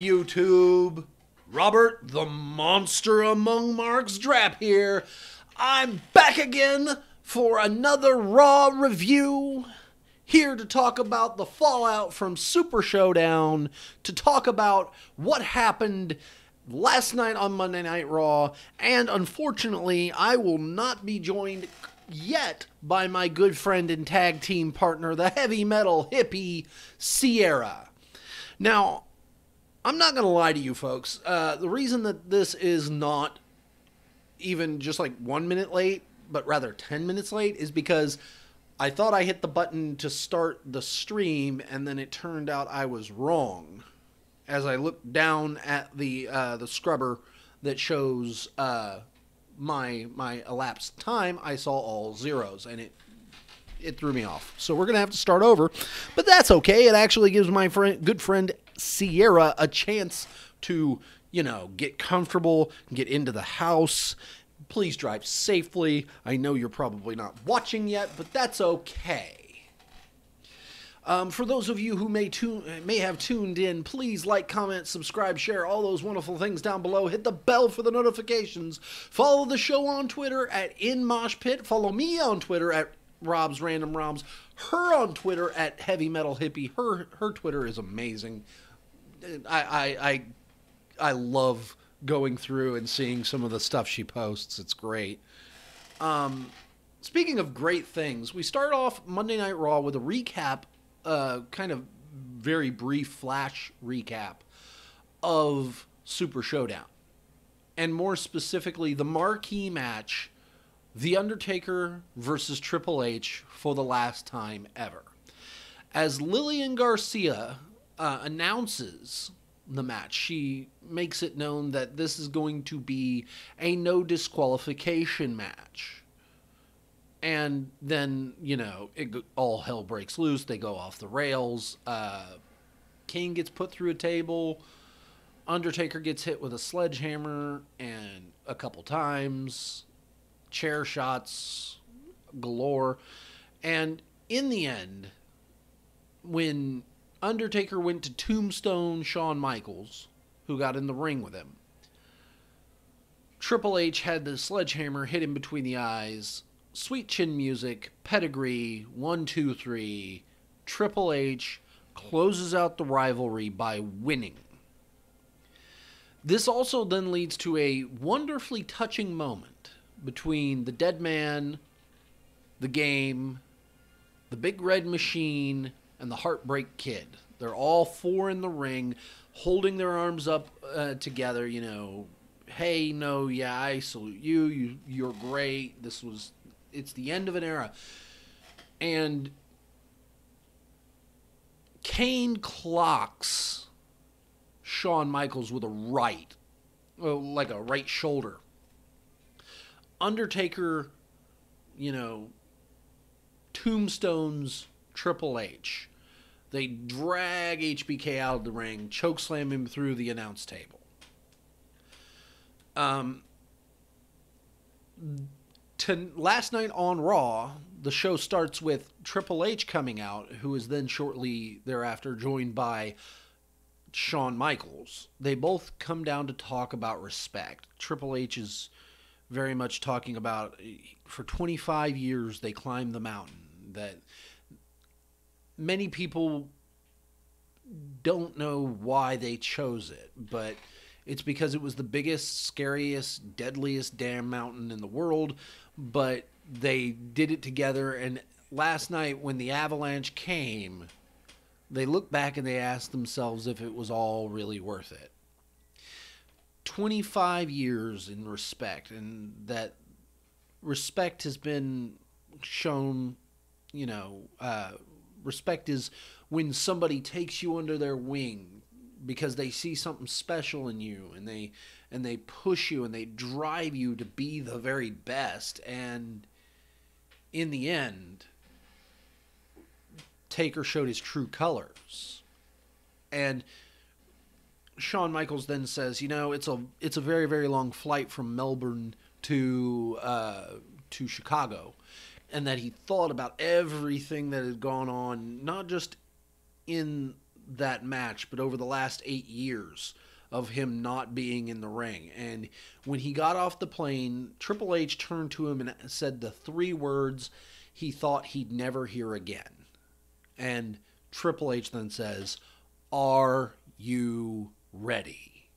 YouTube, Robert the Monster Among Marks Drap here. I'm back again for another Raw review. Here to talk about the fallout from Super Showdown, to talk about what happened last night on Monday Night Raw, and unfortunately, I will not be joined yet by my good friend and tag team partner, the heavy metal hippie Sierra. Now, I'm not going to lie to you folks. The reason that this is not even just like 1 minute late, but rather 10 minutes late, is because I thought I hit the button to start the stream, and then it turned out I was wrong. As I looked down at the scrubber that shows my elapsed time, I saw all zeros, and it threw me off. So we're going to have to start over, but that's okay. It actually gives my good friend Sierra a chance to, get comfortable, get into the house. Please drive safely. I know you're probably not watching yet, but that's okay. For those of you who may have tuned in, please like, comment, subscribe, share, all those wonderful things down below. Hit the bell for the notifications. Follow the show on Twitter at InMoshPit. Follow me on Twitter at Rob's Random Robs. Her on Twitter at Heavy Metal Hippie. Her Twitter is amazing. I love going through and seeing some of the stuff she posts. It's great. Speaking of great things, we start off Monday Night Raw with a recap, kind of very brief flash recap of Super Showdown. And more specifically, the marquee match, The Undertaker versus Triple H for the last time ever. As Lillian Garcia announces the match, she makes it known that this is going to be a no disqualification match. And then, all hell breaks loose. They go off the rails. Kane gets put through a table. Undertaker gets hit with a sledgehammer and a couple times. Chair shots galore. And in the end, when Undertaker went to tombstone Shawn Michaels, who got in the ring with him, Triple H had the sledgehammer hit him between the eyes. Sweet chin music, pedigree, 1, 2, 3. Triple H closes out the rivalry by winning. This also then leads to a wonderfully touching moment between the Dead Man, the Game, the Big Red Machine, and the Heartbreak Kid. They're all four in the ring, holding their arms up together, hey, no, yeah, I salute you, you're great, it's the end of an era. And Kane clocks Shawn Michaels with a right, like a right shoulder. Undertaker, tombstones Triple H. They drag HBK out of the ring, chokeslam him through the announce table. Last night on Raw, the show starts with Triple H coming out, who is then shortly thereafter joined by Shawn Michaels. They both come down to talk about respect. Triple H is very much talking about, for 25 years they climbed the mountain, that many people don't know why they chose it, but it's because it was the biggest, scariest, deadliest damn mountain in the world, but they did it together. And last night when the avalanche came, they looked back and they asked themselves if it was all really worth it. 25 years in respect, and that respect has been shown, respect is when somebody takes you under their wing because they see something special in you, and they push you and they drive you to be the very best. And in the end, Taker showed his true colors. And Shawn Michaels then says, it's a very, very long flight from Melbourne to Chicago, and that he thought about everything that had gone on, not just in that match, but over the last 8 years of him not being in the ring. And when he got off the plane, Triple H turned to him and said the 3 words he thought he'd never hear again. And Triple H then says, "Are you ready?"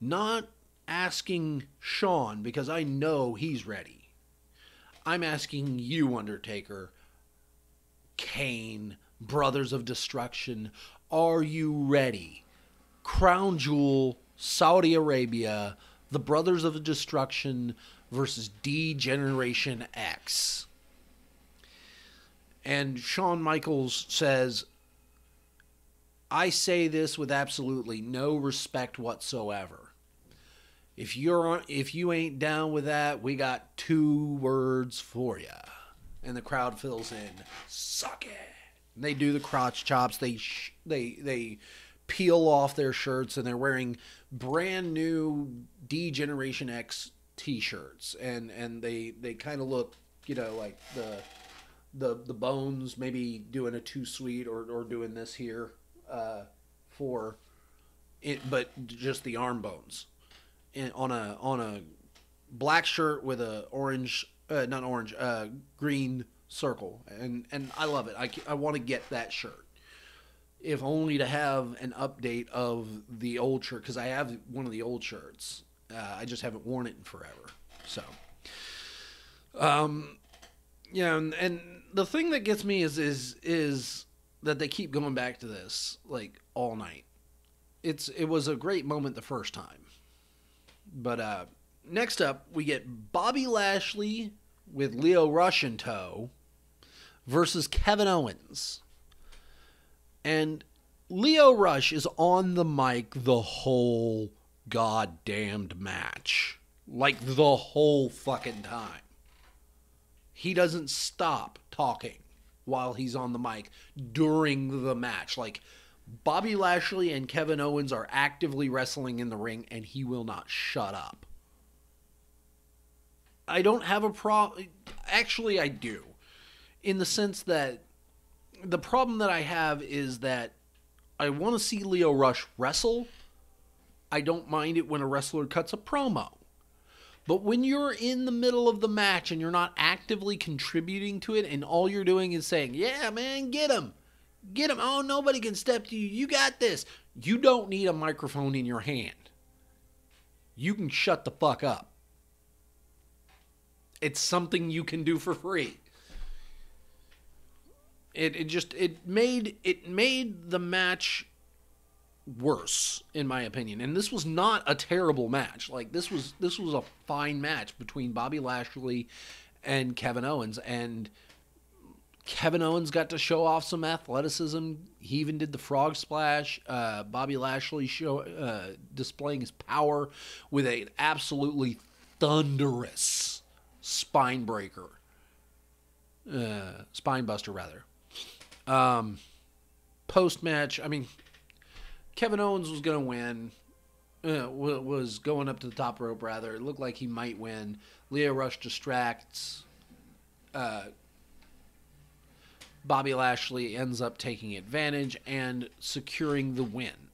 Not asking Shawn, because I know he's ready. I'm asking you, Undertaker, Kane, Brothers of Destruction, are you ready? Crown Jewel, Saudi Arabia, the Brothers of Destruction versus D-Generation X. And Shawn Michaels says, "I say this with absolutely no respect whatsoever. If you ain't down with that, we got 2 words for you." And the crowd fills in, "Suck it." And they do the crotch chops. They peel off their shirts, and they're wearing brand new D-Generation X t-shirts, and they kind of look, like the Bones maybe doing a too sweet or doing this here for it, but just the arm bones on a black shirt with a green circle, and I love it. I want to get that shirt, if only to have an update of the old shirt, because I have one of the old shirts. I just haven't worn it in forever. So, yeah, and the thing that gets me is that they keep going back to this like all night. It was a great moment the first time, but next up we get Bobby Lashley with Lio Rush in tow versus Kevin Owens. And Lio Rush is on the mic the whole goddamned match. Like the whole fucking time. He doesn't stop talking while he's on the mic during the match. Like, Bobby Lashley and Kevin Owens are actively wrestling in the ring, and he will not shut up. I don't have a problem. Actually, I do. In the sense that the problem that I have is that I want to see Lio Rush wrestle. I don't mind it when a wrestler cuts a promo. But when you're in the middle of the match and you're not actively contributing to it, and all you're doing is saying, "Yeah, man, get him. Get him. Oh, nobody can step to you. You got this." You don't need a microphone in your hand. You can shut the fuck up. It's something you can do for free. It made the match worse, in my opinion. And this was not a terrible match. Like, this was a fine match between Bobby Lashley and Kevin Owens, and Kevin Owens got to show off some athleticism. He even did the frog splash. Bobby Lashley displaying his power with an absolutely thunderous spine buster rather. Post-match, I mean, Kevin Owens was going to win, was going up to the top rope, rather. It looked like he might win. Lio Rush distracts. Bobby Lashley ends up taking advantage and securing the win.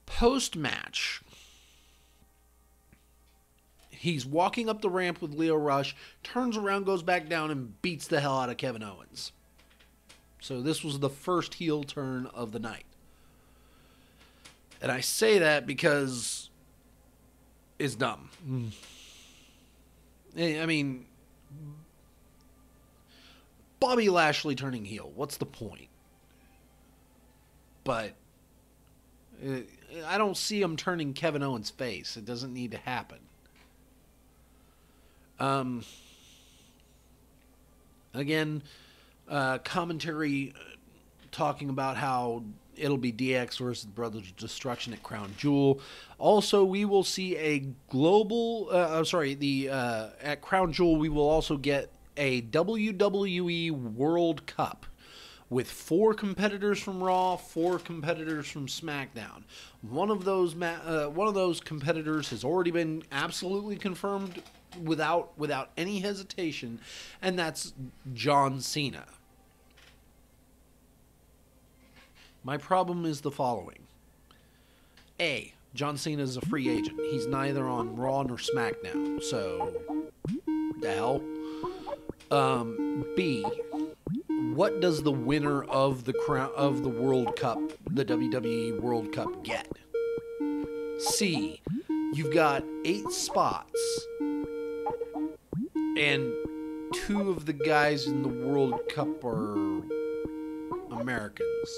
Post-match, he's walking up the ramp with Lio Rush, turns around, goes back down, and beats the hell out of Kevin Owens. So this was the first heel turn of the night. And I say that because it's dumb. I mean, Bobby Lashley turning heel, what's the point? But I don't see him turning Kevin Owens' face. It doesn't need to happen. Again, commentary talking about how it'll be DX versus Brothers of Destruction at Crown Jewel. Also, we will see a global... at Crown Jewel, we will also get a WWE World Cup with 4 competitors from Raw, 4 competitors from SmackDown. One of those competitors has already been absolutely confirmed without any hesitation, and that's John Cena. My problem is the following. A, John Cena is a free agent. He's neither on Raw nor SmackDown. So, the hell? B, what does the winner of the World Cup, the WWE World Cup, get? C, you've got 8 spots, and 2 of the guys in the World Cup are Americans.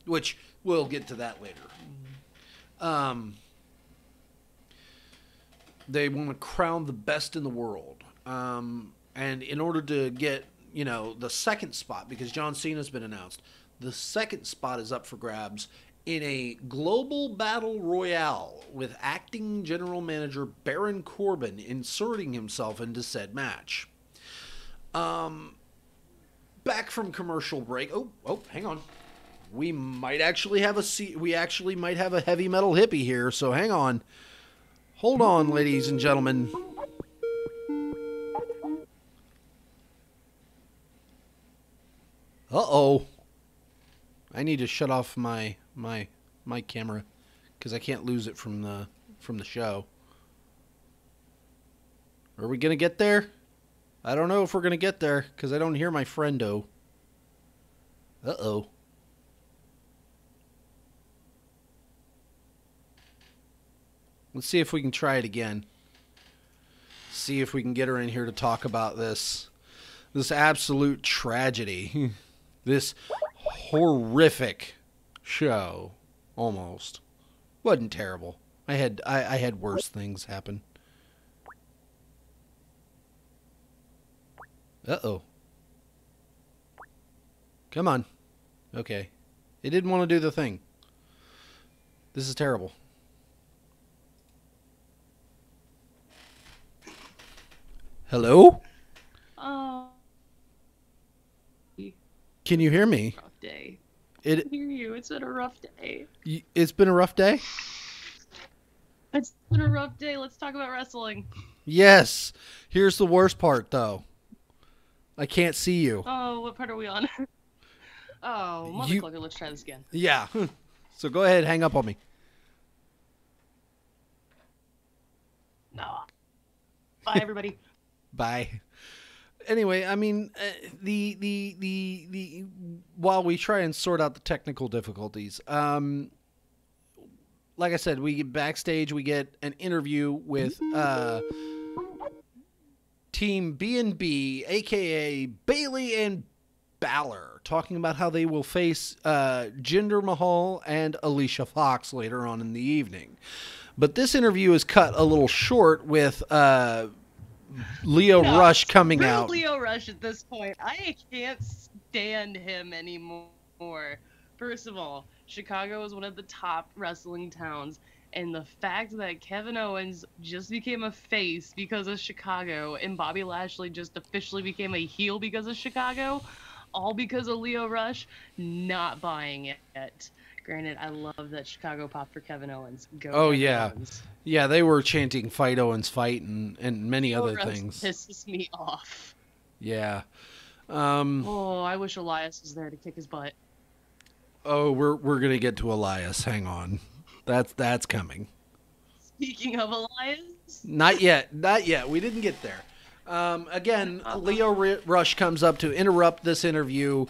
Which, we'll get to that later. They want to crown the best in the world. And in order to get, the second spot, because John Cena's been announced, the second spot is up for grabs in a global battle royale with acting general manager Baron Corbin inserting himself into said match. Back from commercial break. Oh, hang on. We might actually have a heavy metal hippie here, so hang on. Hold on, ladies and gentlemen. Uh-oh. I need to shut off my camera because I can't lose it from the show. Are we going to get there? I don't know if we're going to get there because I don't hear my friendo. Uh-oh. Let's see if we can try it again. See if we can get her in here to talk about this absolute tragedy. This horrific show. Almost. Wasn't terrible. I had worse things happen. Uh-oh. Come on. Okay. It didn't want to do the thing. This is terrible. Hello? Oh. Can you hear me? Rough day. I hear you. It's been a rough day. It's been a rough day? It's been a rough day. Let's talk about wrestling. Yes. Here's the worst part, though. I can't see you. Oh, what part are we on? Oh, motherfucker, let's try this again. Yeah. So go ahead, hang up on me. No. Bye, everybody. Bye. Anyway, I mean, while we try and sort out the technical difficulties, like I said, we get backstage, we get an interview with Team B&B, aka Bailey and Balor, talking about how they will face Jinder Mahal and Alicia Fox later on in the evening. But this interview is cut a little short with Lio Rush coming out. Lio Rush at this point. I can't stand him anymore. First of all, Chicago is one of the top wrestling towns, and the fact that Kevin Owens just became a face because of Chicago, and Bobby Lashley just officially became a heel because of Chicago, all because of Lio Rush, not buying it. Granted, I love that Chicago popped for Kevin Owens. Go Kevin yeah. Owens. Yeah, they were chanting Fight Owens Fight and many other things. Pisses me off. Yeah. I wish Elias was there to kick his butt. Oh, we're going to get to Elias. Hang on. That's coming. Speaking of Elias? Not yet. We didn't get there. Again, Lio Rush comes up to interrupt this interview,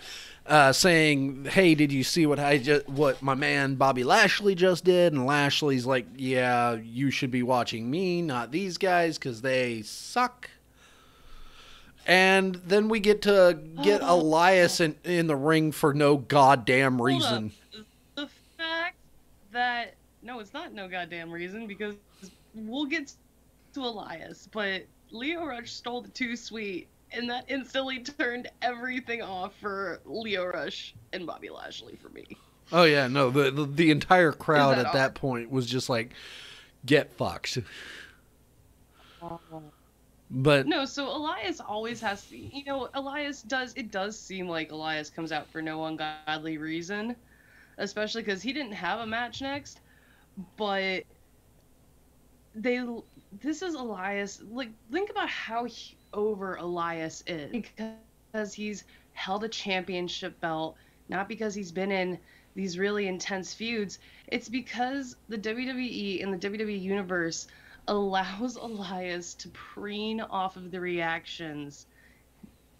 saying, "Hey, did you see what my man Bobby Lashley just did?" And Lashley's like, "Yeah, you should be watching me, not these guys, because they suck." And then we get Elias in the ring for no goddamn reason. The fact that no, it's not no goddamn reason, because we'll get to Elias, but Lio Rush stole the Too Sweet, and that instantly turned everything off for Lio Rush and Bobby Lashley for me. Oh yeah, no, the entire crowd at that point was just like, get fucked. But no, so Elias always has to, it does seem like Elias comes out for no ungodly reason, especially because he didn't have a match next, but this is Elias. Like, think about how over Elias is, because he's held a championship belt, not because he's been in these really intense feuds. It's because the WWE and the WWE Universe allows Elias to preen off of the reactions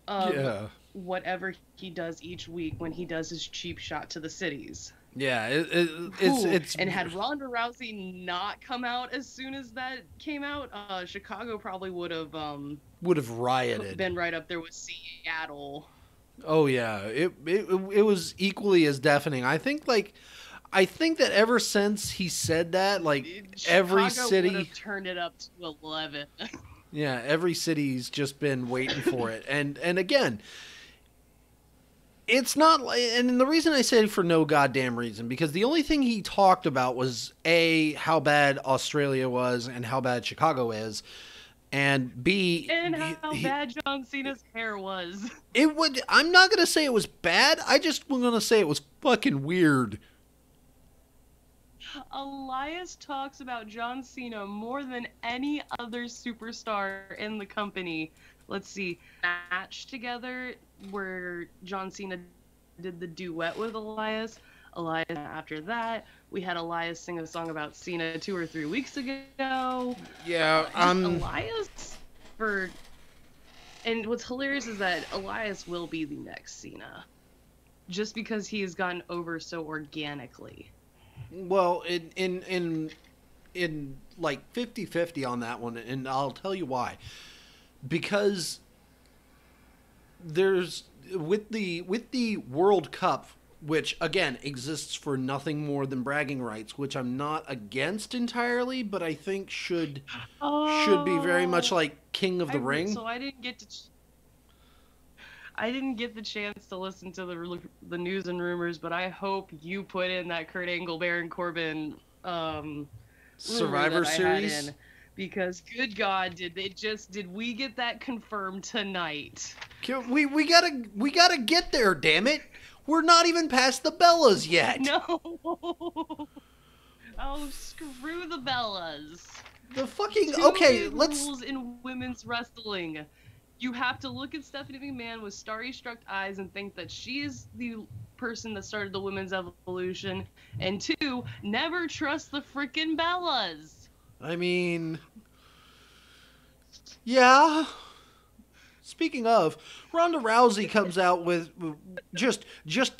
of Yeah. whatever he does each week when he does his cheap shot to the cities. Yeah, Ooh, it's and had Ronda Rousey not come out as soon as that came out, Chicago probably would have would have rioted. been right up there with Seattle. Oh yeah, it was equally as deafening. I think that ever since he said that, like every Chicago city would have turned it up to 11. yeah, every city's just been waiting for it. And again, it's not like, and the reason I said for no goddamn reason, because the only thing he talked about was A, how bad Australia was and how bad Chicago is, and B, and how bad John Cena's hair was. I'm not going to say it was bad, I just was going to say it was fucking weird. Elias talks about John Cena more than any other superstar in the company. Let's see, match together where John Cena did the duet with Elias. After that, we had Elias sing a song about Cena 2 or 3 weeks ago. Yeah, Elias and what's hilarious is that Elias will be the next Cena, just because he has gotten over so organically. Well, in like 50-50 on that one, and I'll tell you why. Because there's with the World Cup, which again exists for nothing more than bragging rights, which I'm not against entirely, but I think should be very much like King of the Ring. So I didn't get the chance to listen to the news and rumors, but I hope you put in that Kurt Angle Baron Corbin Survivor Series. Because good God, did we get that confirmed tonight? We gotta get there, damn it! We're not even past the Bellas yet. No. Oh, screw the Bellas. The fucking rules in women's wrestling. You have to look at Stephanie McMahon with starry-struck eyes and think that she is the person that started the women's evolution, and 2, never trust the frickin' Bellas. I mean, yeah. Speaking of, Ronda Rousey comes out with just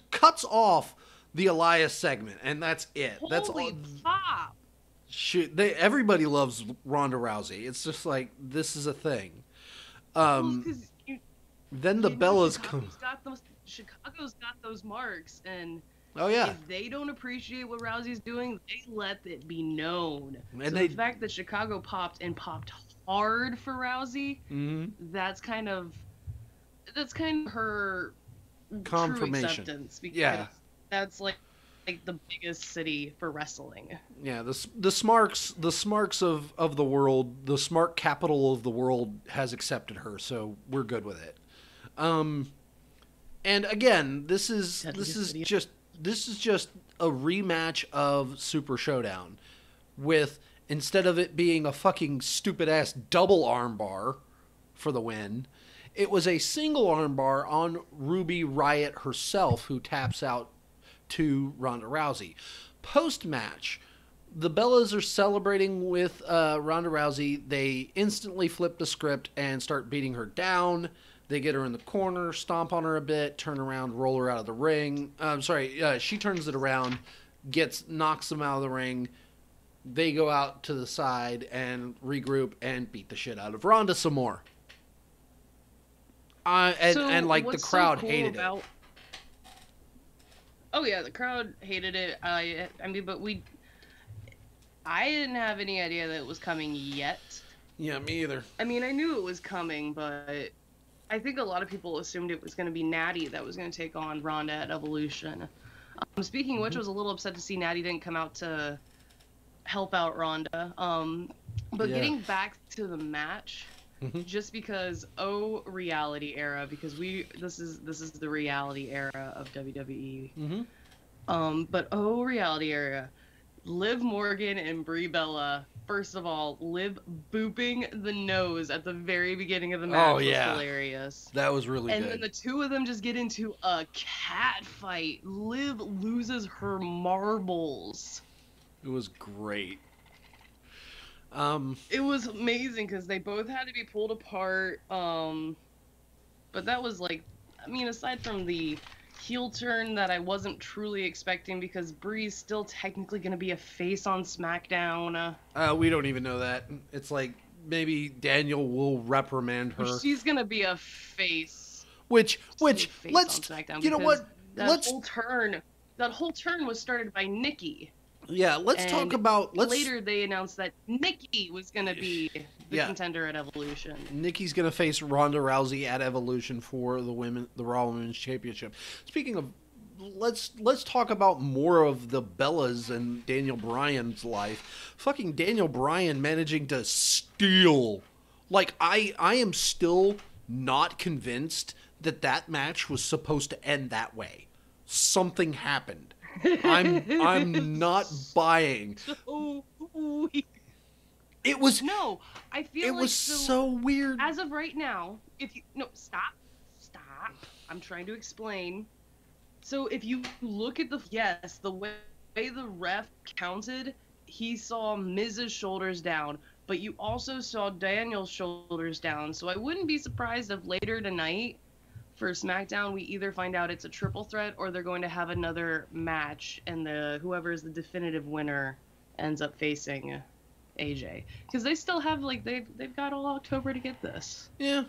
cuts off the Elias segment, and that's it. Holy that's all. Pop. Shit, everybody loves Ronda Rousey. It's just like this is a thing. Then the Bellas come. Chicago's got those marks, and oh yeah, if they don't appreciate what Rousey's doing, they let it be known. And so the fact that Chicago popped hard for Rousey, that's kind of her confirmation. True acceptance, because that's like the biggest city for wrestling. Yeah, the smarks of the world, the smart capital of the world has accepted her, so we're good with it. And again, this is just a rematch of Super Showdown, with instead of it being a fucking stupid ass double armbar for the win, it was a single armbar on Ruby Riott herself, who taps out to Ronda Rousey. Post-match, the Bellas are celebrating with Ronda Rousey. They instantly flip the script and start beating her down. They get her in the corner, stomp on her a bit, turn around, roll her out of the ring. She turns it around, knocks them out of the ring. They go out to the side and regroup and beat the shit out of Ronda some more. The crowd hated it. Oh yeah, the crowd hated it. I didn't have any idea that it was coming yet. Yeah, me either. I mean, I knew it was coming, but I think a lot of people assumed it was going to be Natty that was going to take on Ronda at Evolution. Speaking of which, I was a little upset to see Natty didn't come out to help out Ronda. Getting back to the match, just because reality era, because this is the reality era of WWE. But reality era, Liv Morgan and Brie Bella. First of all, Liv booping the nose at the very beginning of the match was hilarious. That was really good. And then the two of them just get into a cat fight. Liv loses her marbles. It was great. It was amazing because they both had to be pulled apart. But that was like, I mean, aside from the heel turn that I wasn't truly expecting, because Brie's still technically going to be a face on SmackDown. We don't even know that. It's like maybe Daniel will reprimand her. She's going to be a face. Which face let's, you know what? That whole turn was started by Nikki. Yeah, let's talk about... Later they announced that Nikki was going to be the contender at Evolution. Nikki's going to face Ronda Rousey at Evolution for the Raw Women's Championship. Speaking of... Let's talk about more of the Bellas and Daniel Bryan's life. Fucking Daniel Bryan managing to steal... Like, I am still not convinced that match was supposed to end that way. Something happened. I'm not buying. It was I feel it like was so weird. As of right now, stop. I'm trying to explain. So if you look at the way the ref counted, he saw Miz's shoulders down, but you also saw Daniel's shoulders down. So I wouldn't be surprised if later tonight for SmackDown, we either find out it's a triple threat or they're going to have another match, and whoever is the definitive winner ends up facing AJ. Because they still have they've got all October to get this. Yeah,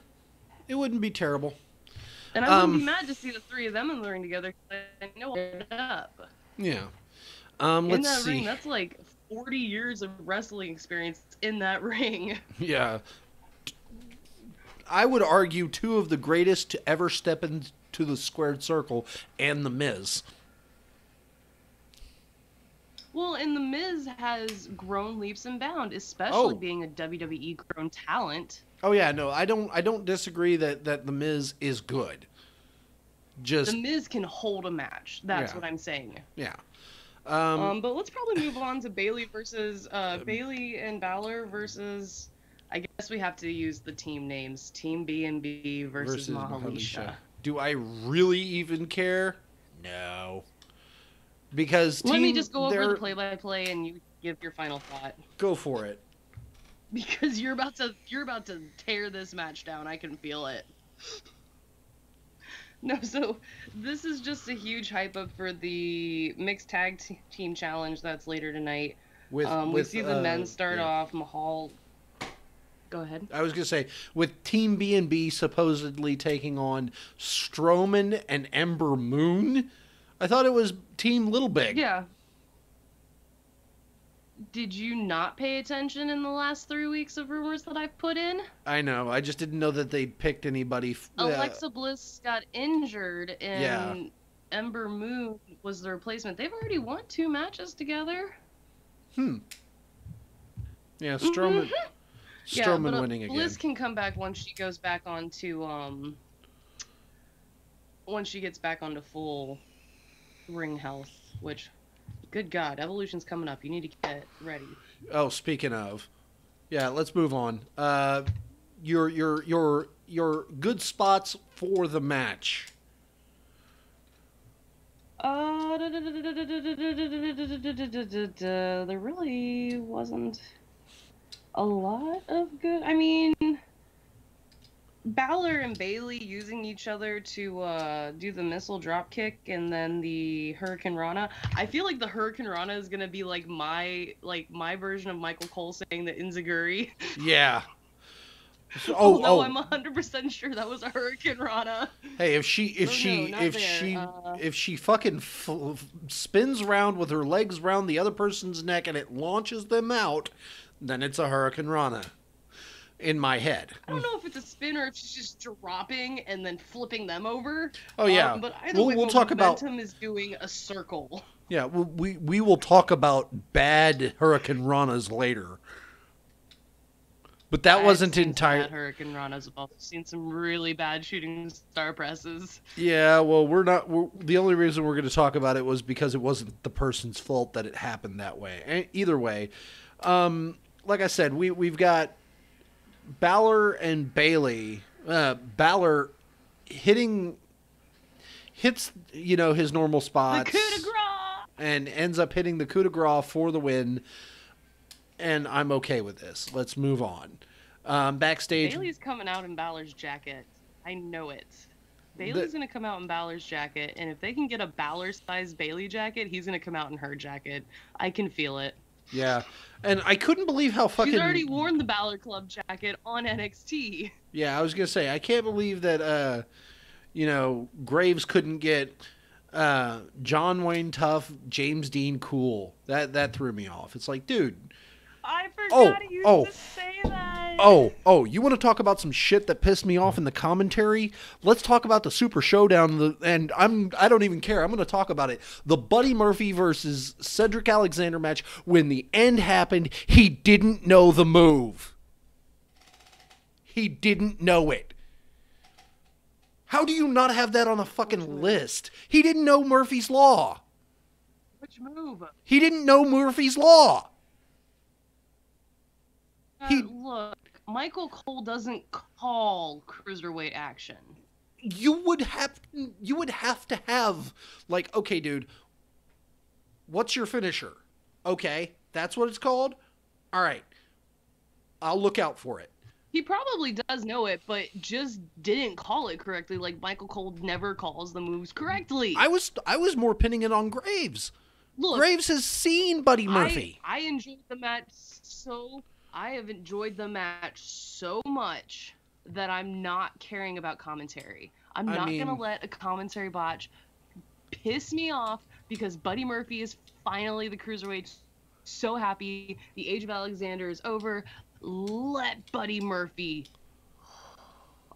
it wouldn't be terrible. And I wouldn't be mad to see the three of them in the ring together. Because I know it up. Yeah. In that ring, that's like 40 years of wrestling experience in that ring. Yeah. I would argue two of the greatest to ever step into the squared circle and The Miz. Well, and The Miz has grown leaps and bounds, especially being a WWE grown talent. Oh yeah, no, I don't disagree that The Miz is good. Just The Miz can hold a match. That's what I'm saying. Yeah. But let's probably move on to Bayley versus Bayley and Balor versus. I guess we have to use the team names. Team B&B versus Mahalisha. Do I really even care? No. Because let me just go over the play-by-play and you give your final thought. Go for it. Because you're about to tear this match down. I can feel it. No, so this is just a huge hype up for the mixed tag team challenge that's later tonight. We see the men start off. Mahal. Go ahead. I was going to say, with Team B&B supposedly taking on Strowman and Ember Moon, I thought it was Team Little Big. Yeah. Did you not pay attention in the last 3 weeks of rumors that I've put in? I know. I just didn't know that they'd picked anybody. Alexa Bliss got injured, and Ember Moon was the replacement. They've already won 2 matches together. Yeah, Strowman... Mm-hmm. Strowman winning again. Bliss can come back once she goes back onto once she gets back onto full ring health, which, good God, Evolution's coming up. You need to get ready. Oh, speaking of, let's move on. Your good spots for the match. There really wasn't a lot of good. I mean, Balor and Bayley using each other to do the missile drop kick and then the Hurricane Rana. I feel like the Hurricane Rana is gonna be like my version of Michael Cole saying the Enziguri. Yeah. I'm 100% sure that was a Hurricane Rana. Hey, if she fucking spins around with her legs around the other person's neck and it launches them out, then it's a Hurricane Rana in my head. I don't know if it's a spin or if she's just dropping and then flipping them over. Oh yeah, but either way, we'll talk about. Momentum is doing a circle. Yeah, we will talk about bad Hurricane Ranas later. But that wasn't I've seen some entire. bad Hurricane Ranas. I've also seen some really bad shooting star presses. Yeah, well, the only reason we're going to talk about it was because it wasn't the person's fault that it happened that way. Either way, like I said, we've got Balor and Bailey. Balor hits his normal spots, The coup de grace! and ends up hitting the coup de grace for the win. And I'm okay with this. Let's move on. Backstage, Bailey's coming out in Balor's jacket. I know it. Bailey's going to come out in Balor's jacket, and if they can get a Balor-sized Bailey jacket, he's going to come out in her jacket. I can feel it. yeah. And I couldn't believe how fucking... She's already worn the Balor Club jacket on NXT. Yeah, I was going to say, I can't believe that, Graves couldn't get John Wayne Tough, James Dean Cool. That threw me off. It's like, dude... I forgot he used to say that. You want to talk about some shit that pissed me off in the commentary? Let's talk about the Super Showdown, I don't even care. I'm going to talk about it. The Buddy Murphy versus Cedric Alexander match. When the end happened, he didn't know the move. He didn't know it. How do you not have that on a fucking list? He didn't know Murphy's Law. Which move? He didn't know Murphy's Law. Look, Michael Cole doesn't call cruiserweight action. You would have to have, like, okay, dude, what's your finisher? Okay, that's what it's called? All right, I'll look out for it. He probably does know it, but just didn't call it correctly. Like, Michael Cole never calls the moves correctly. I was more pinning it on Graves. Look, Graves has seen Buddy Murphy. I enjoyed the match I have enjoyed the match so much that I'm not caring about commentary. I'm not going to let a commentary botch piss me off because Buddy Murphy is finally the cruiserweight. So happy. The age of Alexander is over. Let Buddy Murphy.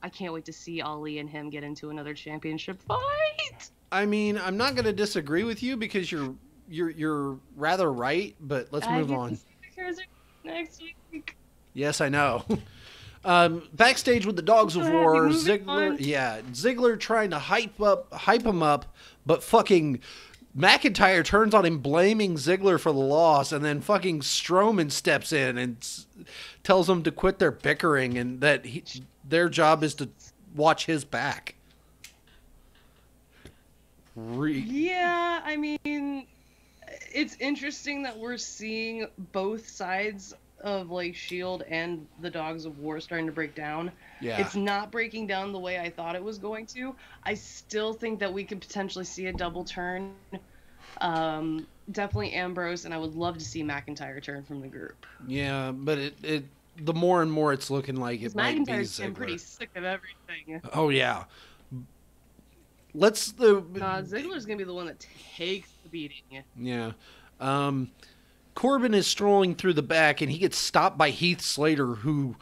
I can't wait to see Ali and him get into another championship fight. I mean, I'm not going to disagree with you because you're rather right, but let's move on. Next week. Yes, I know. Backstage with the Dogs of War, Ziggler trying to hype him up, but fucking McIntyre turns on him blaming Ziggler for the loss, and then fucking Strowman steps in and tells them to quit their bickering and that their job is to watch his back. Yeah, I mean, it's interesting that we're seeing both sides of like Shield and the Dogs of War starting to break down. Yeah. It's not breaking down the way I thought it was going to. I still think that we could potentially see a double turn. Definitely Ambrose, and I would love to see McIntyre turn from the group. Yeah, but the more and more it's looking like it might be McIntyre's been Ziggler. pretty sick of everything. Oh yeah. Ziggler's gonna be the one that takes the beating. Yeah. Corbin is strolling through the back, and he gets stopped by Heath Slater, who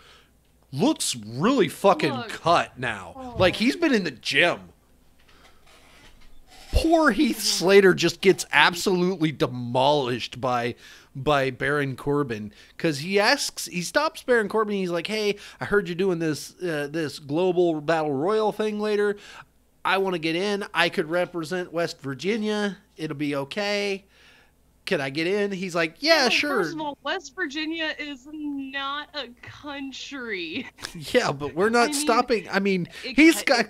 looks really fucking cut now. Oh. Like, he's been in the gym. Poor Heath Slater just gets absolutely demolished by Baron Corbin, because he stops Baron Corbin. He's like, "Hey, I heard you're doing this global battle royal thing later. I want to get in. I could represent West Virginia. It'll be okay. Can I get in?" He's like, "Yeah, sure." First of all, West Virginia is not a country. Yeah, but we're not stopping. I mean, it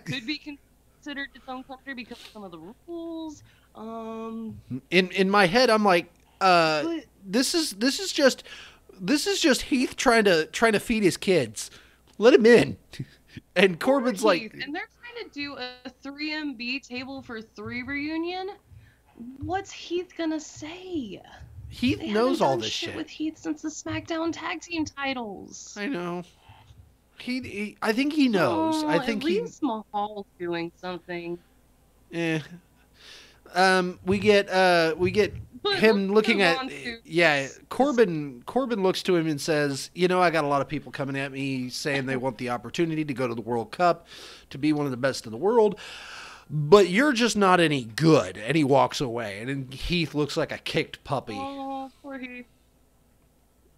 could be considered its own country because of some of the rules. In my head, I'm like, this is just Heath trying to feed his kids. Let him in. And Corbin's Heath, like, and they're trying to do a 3MB table for 3 reunion. What's Heath gonna say? Heath They knows haven't all done this shit shit. with Heath since the SmackDown tag team titles. I know. I think he knows. Oh, I think at least Mahal's doing something. we get But him let's looking move at on to- Corbin looks to him and says, I got a lot of people coming at me saying they want the opportunity to go to the World Cup, to be one of the best in the world, but you're just not any good. And he walks away, and then Heath looks like a kicked puppy. Oh, poor Heath.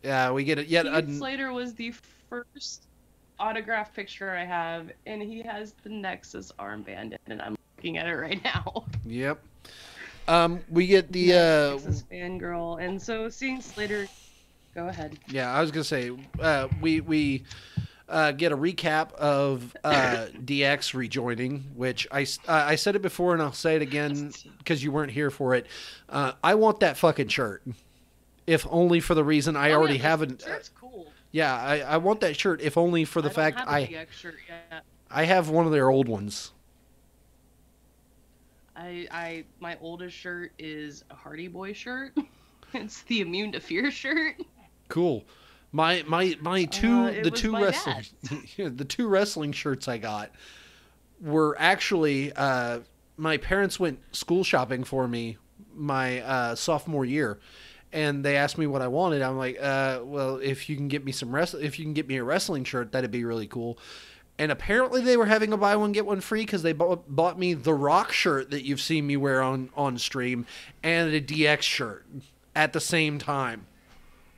Yeah, we get it. Heath Slater was the first autograph picture I have, and he has the Nexus armband in, and I'm looking at it right now. Yep. We get the Nexus fangirl, and so seeing Slater. Go ahead. yeah, I was gonna say we get a recap of DX rejoining, which I said it before and I'll say it again because you weren't here for it. I want that fucking shirt, if only for the reason I already have an. Shirt's cool. Yeah, I want that shirt, if only for the fact I don't have a DX shirt yet. I have one of their old ones. My oldest shirt is a Hardy Boy shirt. It's the Immune to Fear shirt. Cool. My two It the was two my wrestling the two wrestling shirts I got were actually my parents went school shopping for me my sophomore year, and they asked me what I wanted. I'm like, well, if you can get me if you can get me a wrestling shirt, that'd be really cool. And apparently they were having a buy one get one free because they bought me the Rock shirt that you've seen me wear on stream and a DX shirt at the same time.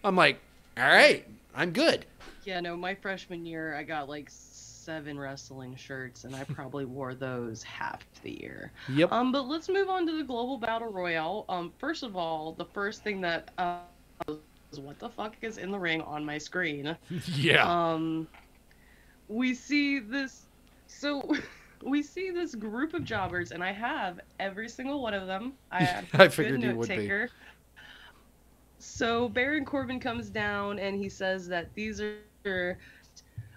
I'm like, all right, I'm good. Yeah, no, my freshman year I got like 7 wrestling shirts, and I probably wore those half the year. Yep. But let's move on to the Global Battle Royale. First of all, the first thing that is what the fuck is in the ring on my screen. Yeah. We see this. So we see this group of jobbers, and I have every single one of them. I figured you would be. So Baron Corbin comes down, and he says that these are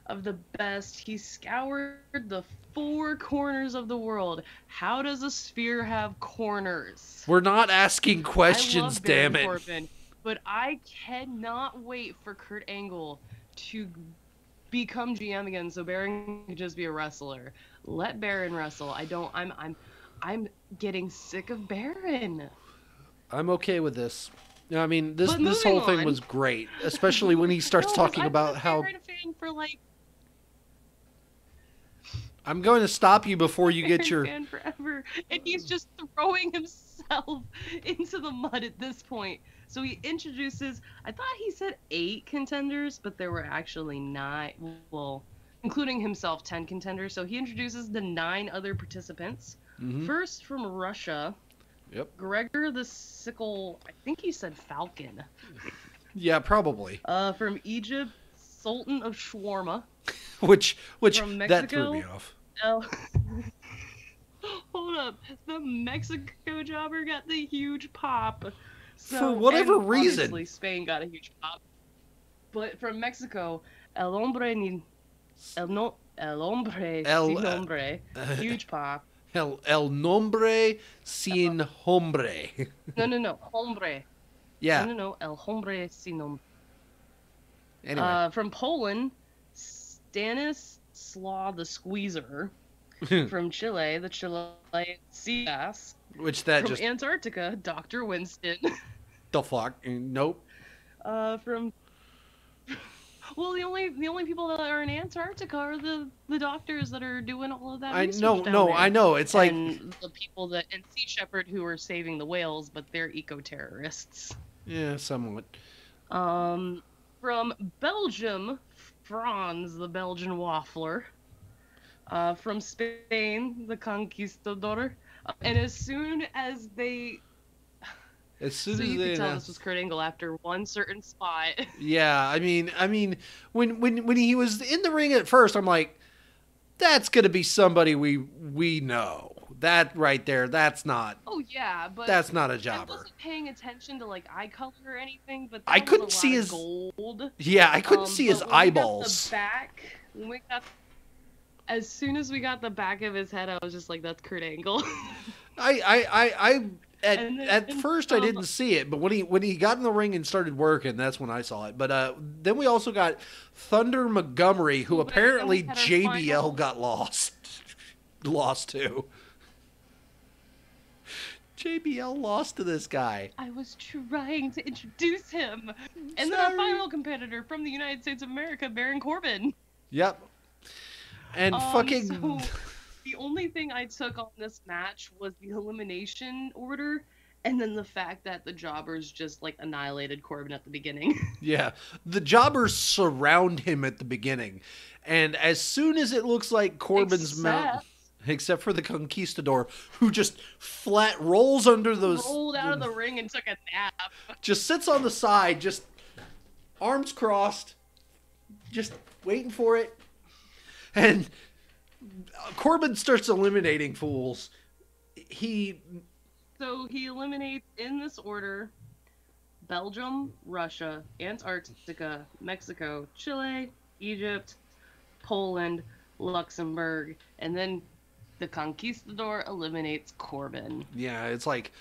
of the best. He scoured the 4 corners of the world. How does a sphere have corners? We're not asking questions, I love damn Baron it. Corbin, but I cannot wait for Kurt Angle to become GM again, so Baron can just be a wrestler. Let Baron wrestle. I'm getting sick of Baron. I'm okay with this. I mean, this moving whole thing on. was great, especially when he starts talking about how. Baron fan for like. I'm going to stop you before you get your. Fan forever, and he's just throwing himself into the mud at this point. So he introduces, I thought he said 8 contenders, but there were actually 9, well, including himself, 10 contenders. So he introduces the 9 other participants. Mm-hmm. First from Russia, Yep. Gregor the Sickle, I think he said Falcon. Yeah, probably. From Egypt, Sultan of Shawarma. Which From that threw Mexico, me off. Hold up. The Mexico jobber got the huge pop. So, For whatever and reason. Obviously, Spain got a huge pop. But from Mexico, El Hombre sin Nombre, huge pop. El nombre sin hombre. No, Hombre. Yeah. No, El Hombre sin Nombre. Anyway. From Poland, Stanislaw the Squeezer. From Chile, the Chilean sea bass. Which that From just. Antarctica, Dr. Winston. The fuck? Nope. From. Well, the only people that are in Antarctica are the doctors that are doing all of that research down there. I know. It's like. And the people and Sea Shepherd who are saving the whales, but they're eco-terrorists. Yeah, somewhat. From Belgium, Franz, the Belgian waffler. From Spain, the conquistador. And as soon as they... So you could tell this was Kurt Angle after one certain spot. Yeah, I mean, when he was in the ring at first, I'm like, that's gonna be somebody we know. That right there, that's not. Oh yeah, but that's not a I jobber. wasn't paying attention to like eye color or anything, but I couldn't see his gold. Yeah, I couldn't see his eyeballs. As soon as we got the back of his head, I was just like, "That's Kurt Angle." At first I didn't see it, but when he got in the ring and started working, that's when I saw it. But then we also got Thunder Montgomery, who apparently JBL got lost to. JBL lost to this guy. I was trying to introduce him, and then our final competitor from the United States of America, Baron Corbin. Yep. And fucking. So the only thing I took on this match was the elimination order, And then the fact that the jobbers just like annihilated Corbin at the beginning. Yeah, the jobbers surround him at the beginning, and as soon as it looks like Corbin's mount, except for the Conquistador, who just flat rolls under those, rolled out of the ring and took a nap. just sits on the side, just arms crossed, just waiting for it, and Corbin starts eliminating fools. So he eliminates, in this order, Belgium, Russia, Antarctica, Mexico, Chile, Egypt, Poland, Luxembourg, and then the Conquistador eliminates Corbin. Yeah, it's like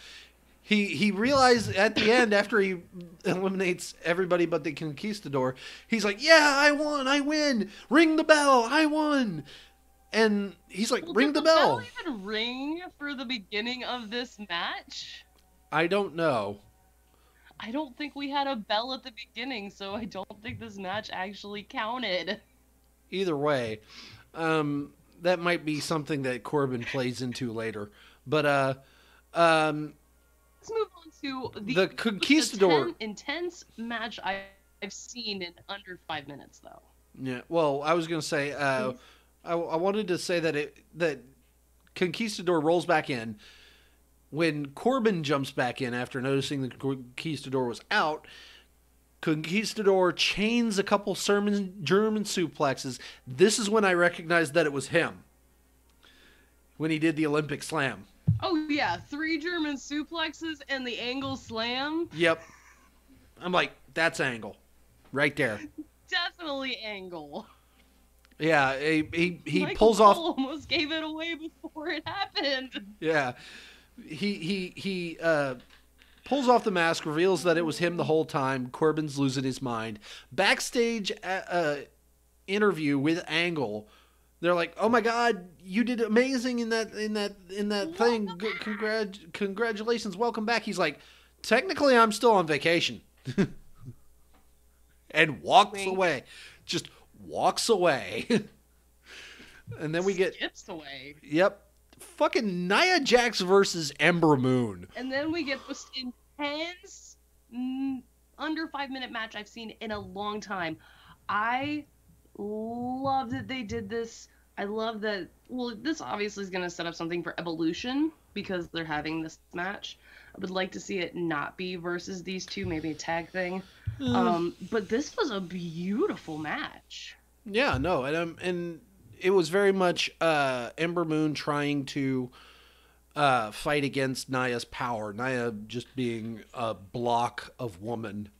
he realized at the end, after he eliminates everybody but the Conquistador, he's like, yeah, I won, I win, ring the bell, I won. And he's like, ring the bell. Did the bell even ring for the beginning of this match? I don't know. I don't think we had a bell at the beginning, so I don't think this match actually counted. Either way, that might be something that Corbin plays into later. But let's move on to the Conquistador. The intense match I've seen in under 5 minutes, though. Yeah. Well, I was gonna say, I wanted to say that Conquistador rolls back in. When Corbin jumps back in after noticing the Conquistador was out, Conquistador chains a couple German suplexes. This is when I recognized that it was him. When he did the Olympic slam. Oh, yeah. 3 German suplexes and the angle slam. Yep. I'm like, that's Angle. Right there. Definitely Angle. Yeah, he Michael pulls off. Almost gave it away before it happened. Yeah, he pulls off the mask, reveals that it was him the whole time. Corbin's losing his mind. Backstage interview with Angle, they're like, "Oh my God, you did amazing in that thing. Congratulations, welcome back." He's like, "Technically, I'm still on vacation," and walks away. Just walks away. And then we get skips away. Yep. Fucking Nia Jax versus Ember Moon. And then we get this intense under 5 minute match I've seen in a long time. I love that they did this. I love that. Well, this obviously is going to set up something for Evolution because they're having this match. I would like to see it not be versus these two, maybe a tag thing. But this was a beautiful match. Yeah, no, and it was very much Ember Moon trying to fight against Nia's power. Nia just being a block of woman.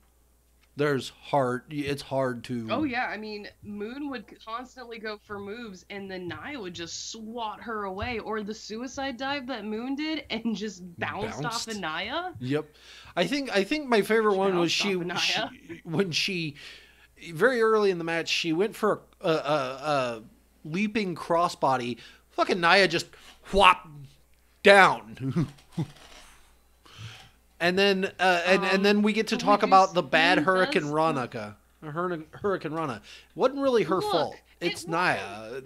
It's hard to... Oh, yeah. I mean, Moon would constantly go for moves, and then Nia would just swat her away. Or the suicide dive that Moon did and just bounced off of Nia. Yep. I think my favorite one was when she, very early in the match, she went for a leaping crossbody. Fucking Nia just whop down. And then and then we get to talk about the bad Hurricane Rana. Hurricane Rana. Wasn't really her fault. It's Nia.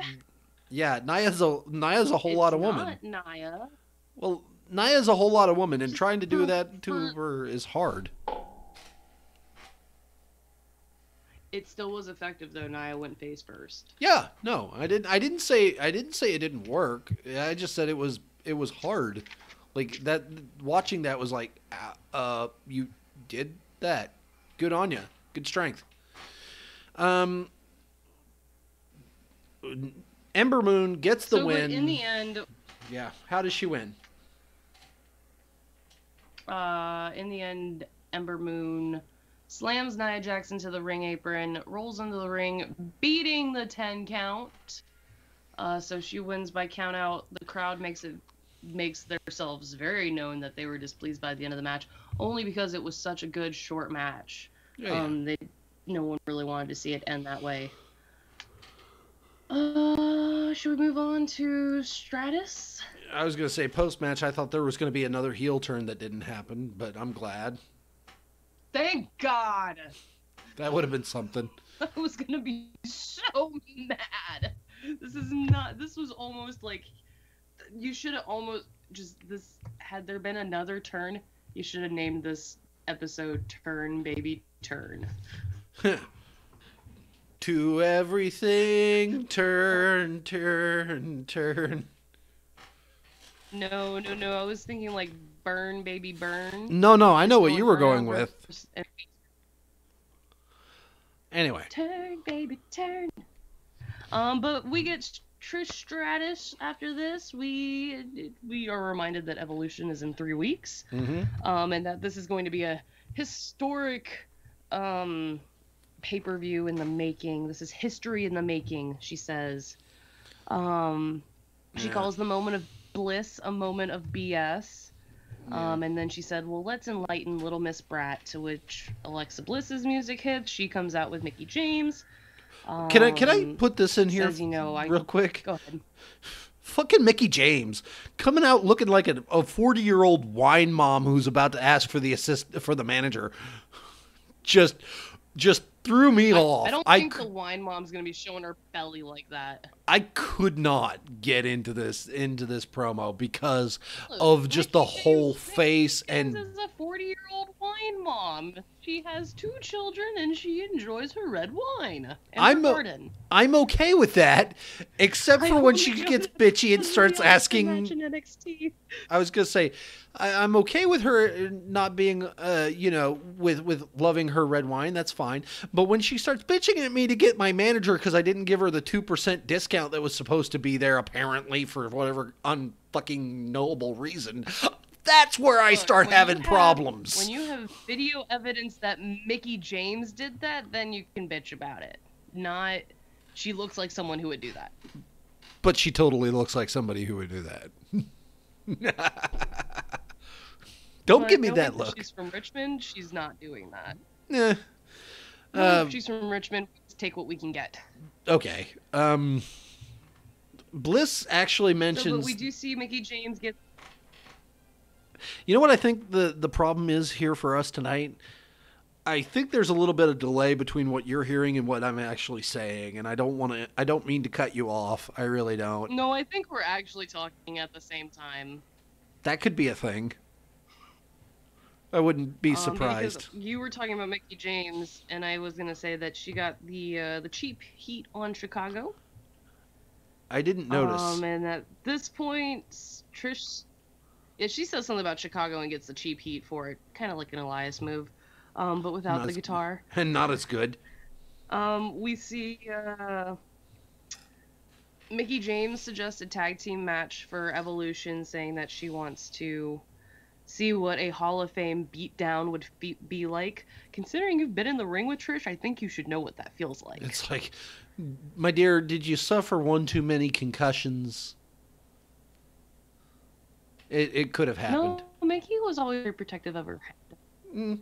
Yeah, Nia's a whole lot of woman. Not Nia. Well, Nia's a whole lot of woman, and trying to do that to her is hard. It still was effective though. Nia went face first. Yeah, no, I didn't say it didn't work. I just said it was hard. Like that, watching that was like, you did that. Good on you. Good strength. Ember Moon gets the win. In the end, yeah. How does she win? In the end, Ember Moon slams Nia Jax into the ring apron, rolls into the ring, beating the 10 count. So she wins by count out. The crowd makes themselves very known that they were displeased by the end of the match, only because it was such a good short match. Yeah. No one really wanted to see it end that way. Should we move on to Stratus? I was going to say post-match, I thought there was going to be another heel turn that didn't happen, but I'm glad. Thank God! That would have been something. I was going to be so mad. This was almost like, you should have almost had there been another turn, You should have named this episode "Turn Baby Turn." To everything, turn, turn, turn. No. I was thinking like "Burn Baby Burn." No, I know what Going you were around going with. and Anyway. turn, baby, turn. But we get Trish Stratus after this. We are reminded that Evolution is in 3 weeks. And that this is going to be a historic pay-per-view in the making. This is history in the making, she says. She calls the moment of bliss a moment of BS. And then she said, well, let's enlighten Little Miss Brat, to which Alexa Bliss's music hits. She comes out with Mickie James. Can I put this in here says, real quick? Go ahead. Fucking Mickie James coming out looking like a 40-year-old wine mom who's about to ask for the manager. Just threw me off. I don't think the wine mom's gonna be showing her belly like that. I could not get into this promo because of just the whole face and. This is a 40-year-old wine mom. She has 2 children and she enjoys her red wine. And I'm okay with that, except for when she gets bitchy and starts asking. NXT. I was gonna say, I'm okay with her not being, with loving her red wine. That's fine. But when she starts bitching at me to get my manager because I didn't give her the 2% discount that was supposed to be there, apparently for whatever unfucking knowable reason, that's where I start having problems. When you have video evidence that Mickie James did that, then you can bitch about it. Not, she looks like someone who would do that. But she totally looks like somebody who would do that. Don't give me that look. She's from Richmond. She's not doing that. Yeah. If she's from Richmond, let's take what we can get. Okay. Bliss actually mentions. But we do see Mickie James get. You know what I think the problem is here for us tonight? I think there's a little bit of delay between what you're hearing and what I'm actually saying, and I don't mean to cut you off. I really don't. No, I think we're actually talking at the same time. That could be a thing. I wouldn't be surprised. You were talking about Mickie James, and I was gonna say that she got the cheap heat on Chicago. I didn't notice. And at this point, Trish, she says something about Chicago and gets the cheap heat for it, kind of like an Elias move, but without the guitar. And not as good. We see Mickie James suggested tag team match for Evolution, saying that she wants to see what a Hall of Fame beatdown would be like. Considering you've been in the ring with Trish, I think you should know what that feels like. It's like, my dear, did you suffer one too many concussions? It could have happened. No, Mickie was always very protective of her head.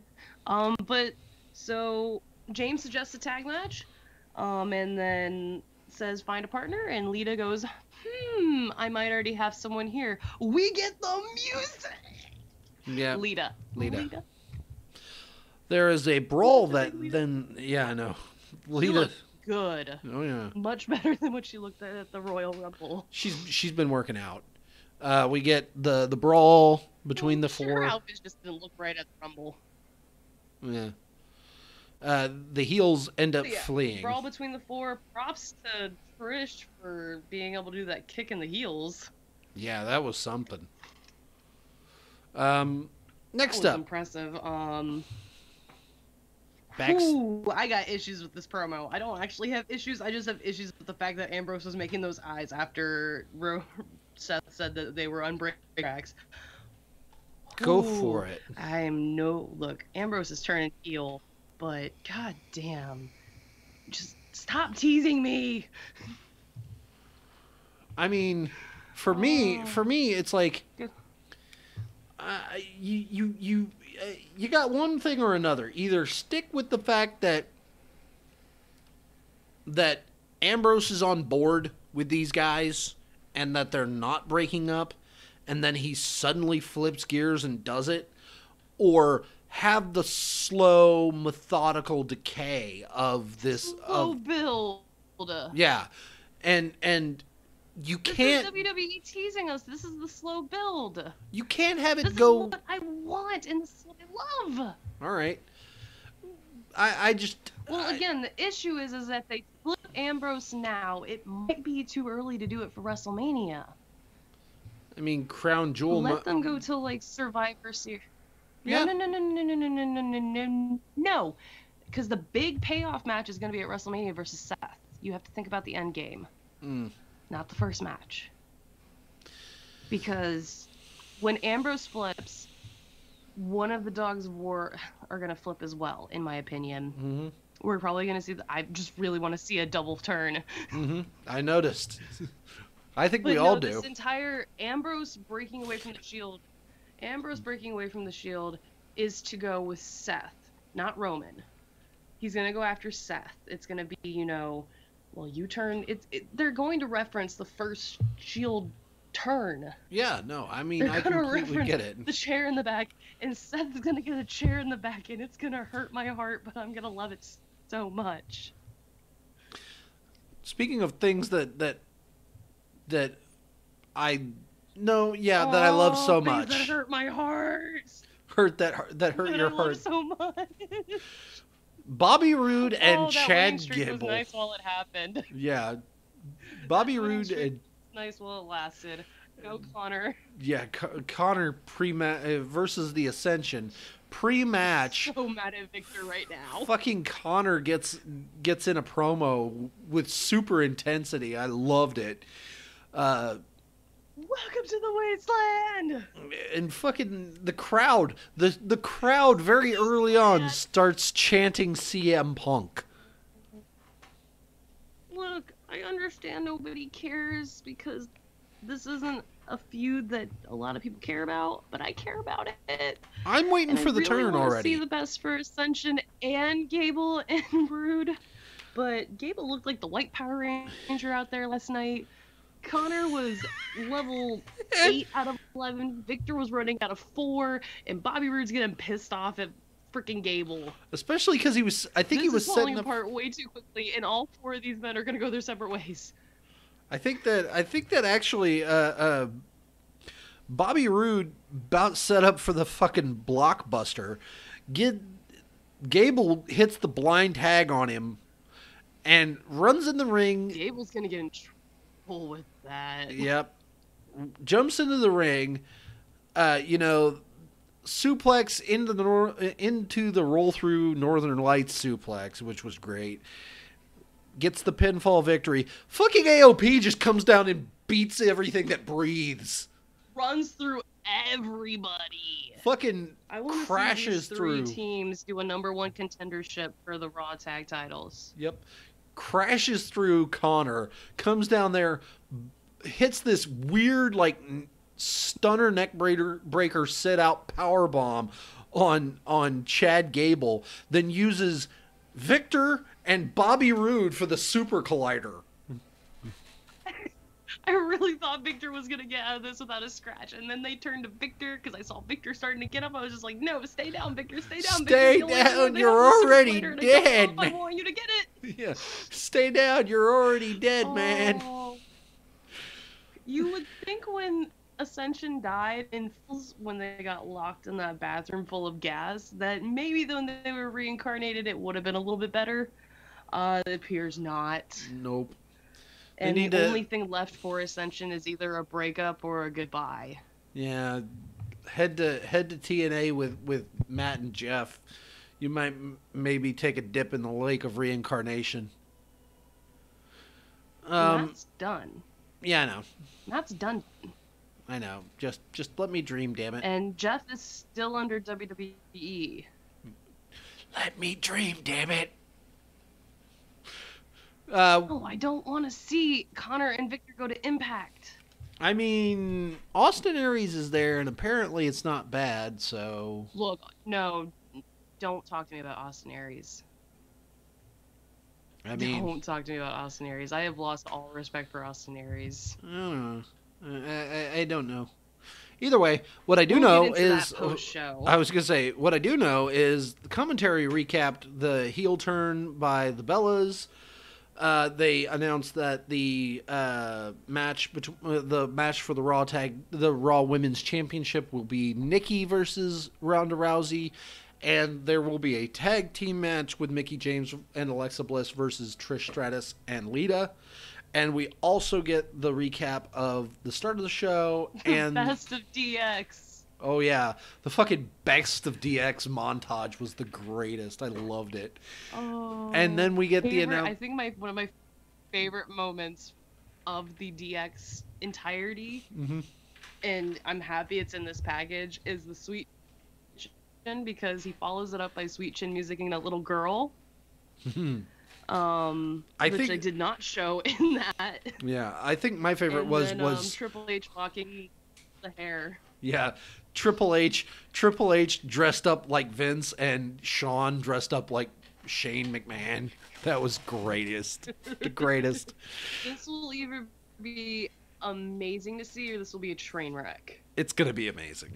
But so James suggests a tag match, and then says find a partner, and Lita goes, I might already have someone here. We get the music. Yeah. Lita. There is a brawl that then, yeah, I know. Lita. Looked good. Oh yeah. Much better than what she looked at the Royal Rumble. She's been working out. We get the brawl between the four. Her outfit just didn't look right at the Rumble. Yeah. The heels end up fleeing. Brawl between the four. Props to Trish for being able to do that kick in the heels. Yeah, that was something. Next up. Impressive. Backs. Ooh, I got issues with this promo. I don't actually have issues. I just have issues with the fact that Ambrose was making those eyes after Seth said that they were unbreakable tracks. Go for it. Look, Ambrose is turning heel, but god damn. Just stop teasing me. I mean, for me, it's like you got one thing or another. Either stick with the fact that Ambrose is on board with these guys and that they're not breaking up, and then he suddenly flips gears and does it, or have the slow, methodical decay of this build. Yeah. And You This can't. is WWE teasing us. This is the slow build. You can't have it This go. is what I want and this is what I love. All right. I just. Well, again, the issue is that they flip Ambrose now. It might be too early to do it for WrestleMania. I mean, Crown Jewel. Let them go till like Survivor Series. Yeah. No. Because the big payoff match is going to be at WrestleMania versus Seth. You have to think about the end game, not the first match. Because when Ambrose flips, one of the Dogs of War are going to flip as well, in my opinion. Mm-hmm. We're probably going to see. I just really want to see a double turn. Mm-hmm. I noticed. I think we all do. This entire Ambrose breaking away from the Shield. Ambrose breaking away from the Shield is to go with Seth, not Roman. He's going to go after Seth. It's going to be, you turn. They're going to reference the first Shield turn. Yeah, no, I mean, I completely get it. The chair in the back, and Seth's going to get a chair in the back, and it's going to hurt my heart, but I'm going to love it so much. Speaking of things that I know, that I love so much. That hurt my heart. That hurt your heart so much. Bobby Roode and that Chad streak Gable. Was nice while it happened. Yeah, Bobby Roode and nice while it lasted. Go Connor. Yeah, Connor versus the Ascension pre-match. So mad at Victor right now. Fucking Connor gets in a promo with super intensity. I loved it. Welcome to the wasteland. And fucking the crowd, the crowd very early on starts chanting CM Punk. Look, I understand nobody cares because this isn't a feud that a lot of people care about, but I care about it. I'm waiting for the turn already. I see the best for Ascension and Gable and Roode, but Gable looked like the white Power Ranger out there last night. Connor was level 8 out of 11. Victor was running out of 4, and Bobby Roode's getting pissed off at freaking Gable. Especially because he was falling apart way too quickly, and all 4 of these men are going to go their separate ways. I think that actually Bobby Roode about set up for the fucking blockbuster. Gable hits the blind tag on him and runs in the ring. Gable's going to get in trouble with that. Yep. Jumps into the ring. Suplex into the roll through Northern Lights suplex, which was great. Gets the pinfall victory. Fucking AOP just comes down and beats everything that breathes. Runs through everybody. Fucking crashes see these through. 3 teams do a #1 contendership for the Raw tag titles. Yep. Crashes through Connor. Comes down there. Hits this weird, stunner neck breaker sit out power bomb on Chad Gable. Then uses Victor and Bobby Roode for the Super Collider. I really thought Victor was going to get out of this without a scratch. And then they turned to Victor because I saw Victor starting to get up. I was just like, no, stay down, Victor. Stay down, Stay Victor. down. You're already dead, I man. want you to get it. Yeah. Stay down. You're already dead, man. You would think when Ascension died when they got locked in that bathroom full of gas that maybe when they were reincarnated it would have been a little bit better. It appears not. Nope. And the only thing left for Ascension is either a breakup or a goodbye. Yeah, head to TNA with Matt and Jeff. You might maybe take a dip in the lake of reincarnation. Matt's done. Yeah, I know. Matt's done. I know. Just let me dream, damn it. And Jeff is still under WWE. Let me dream, damn it. I don't want to see Connor and Victor go to Impact. I mean, Austin Aries is there, and apparently it's not bad, so... Look, no, don't talk to me about Austin Aries. Don't talk to me about Austin Aries. I have lost all respect for Austin Aries. I don't know. I don't know. Either way, what I do know is... I was going to say, what I do know is the commentary recapped the heel turn by the Bellas. They announced that the match for the Raw Women's Championship will be Nikki versus Ronda Rousey, and there will be a tag team match with Mickie James and Alexa Bliss versus Trish Stratus and Lita. And we also get the recap of the start of the show and Best of DX. Oh yeah, the fucking Best of DX montage was the greatest. I loved it. Oh. And then we get the announcement. I think one of my favorite moments of the DX entirety, and I'm happy it's in this package, is the Sweet Chin, because he follows it up by Sweet Chin musicking a little girl. I did not show in that. Yeah, I think my favorite was Triple H walking the hair. Yeah, Triple H dressed up like Vince and Shawn dressed up like Shane McMahon. That was the greatest. This will either be amazing to see or this will be a train wreck. It's gonna be amazing.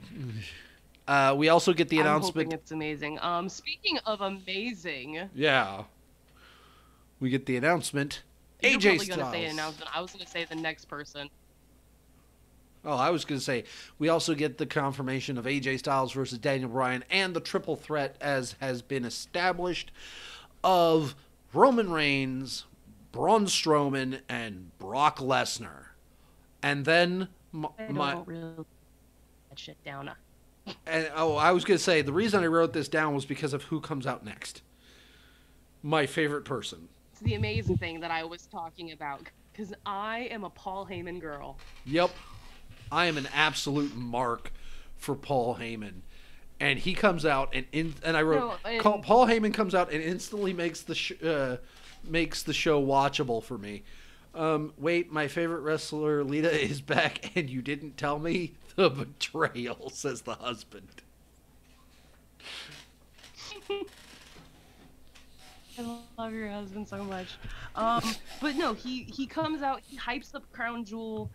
We also get the announcement. I'm hoping it's amazing. Speaking of amazing. Yeah. We get the announcement. You're AJ probably Styles. Gonna say an announcement. I was gonna say the next person. Oh, I was going to say, we also get the confirmation of AJ Styles versus Daniel Bryan and the triple threat, as has been established, of Roman Reigns, Braun Strowman, and Brock Lesnar. And then I don't really that shit down. And I was going to say, the reason I wrote this down was because of who comes out next. My favorite person. It's the amazing thing that I was talking about, because I am a Paul Heyman girl. Yep. I am an absolute mark for Paul Heyman, and he comes out Paul Heyman comes out and instantly makes the show watchable for me. Wait, my favorite wrestler Lita is back, and you didn't tell me? The betrayal, says the husband. I love your husband so much. But no, he comes out, he hypes up Crown Jewel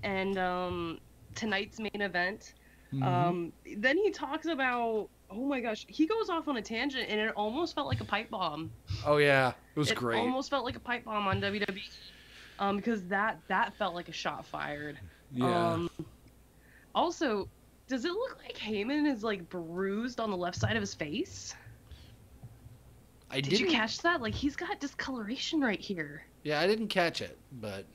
and tonight's main event. Then he talks about, oh my gosh, he goes off on a tangent and it almost felt like a pipe bomb. Oh yeah, it was great. It almost felt like a pipe bomb on WWE, because that felt like a shot fired. Yeah. Also, does it look like Heyman is like bruised on the left side of his face? Did you catch that? Like, he's got discoloration right here. Yeah, I didn't catch it, but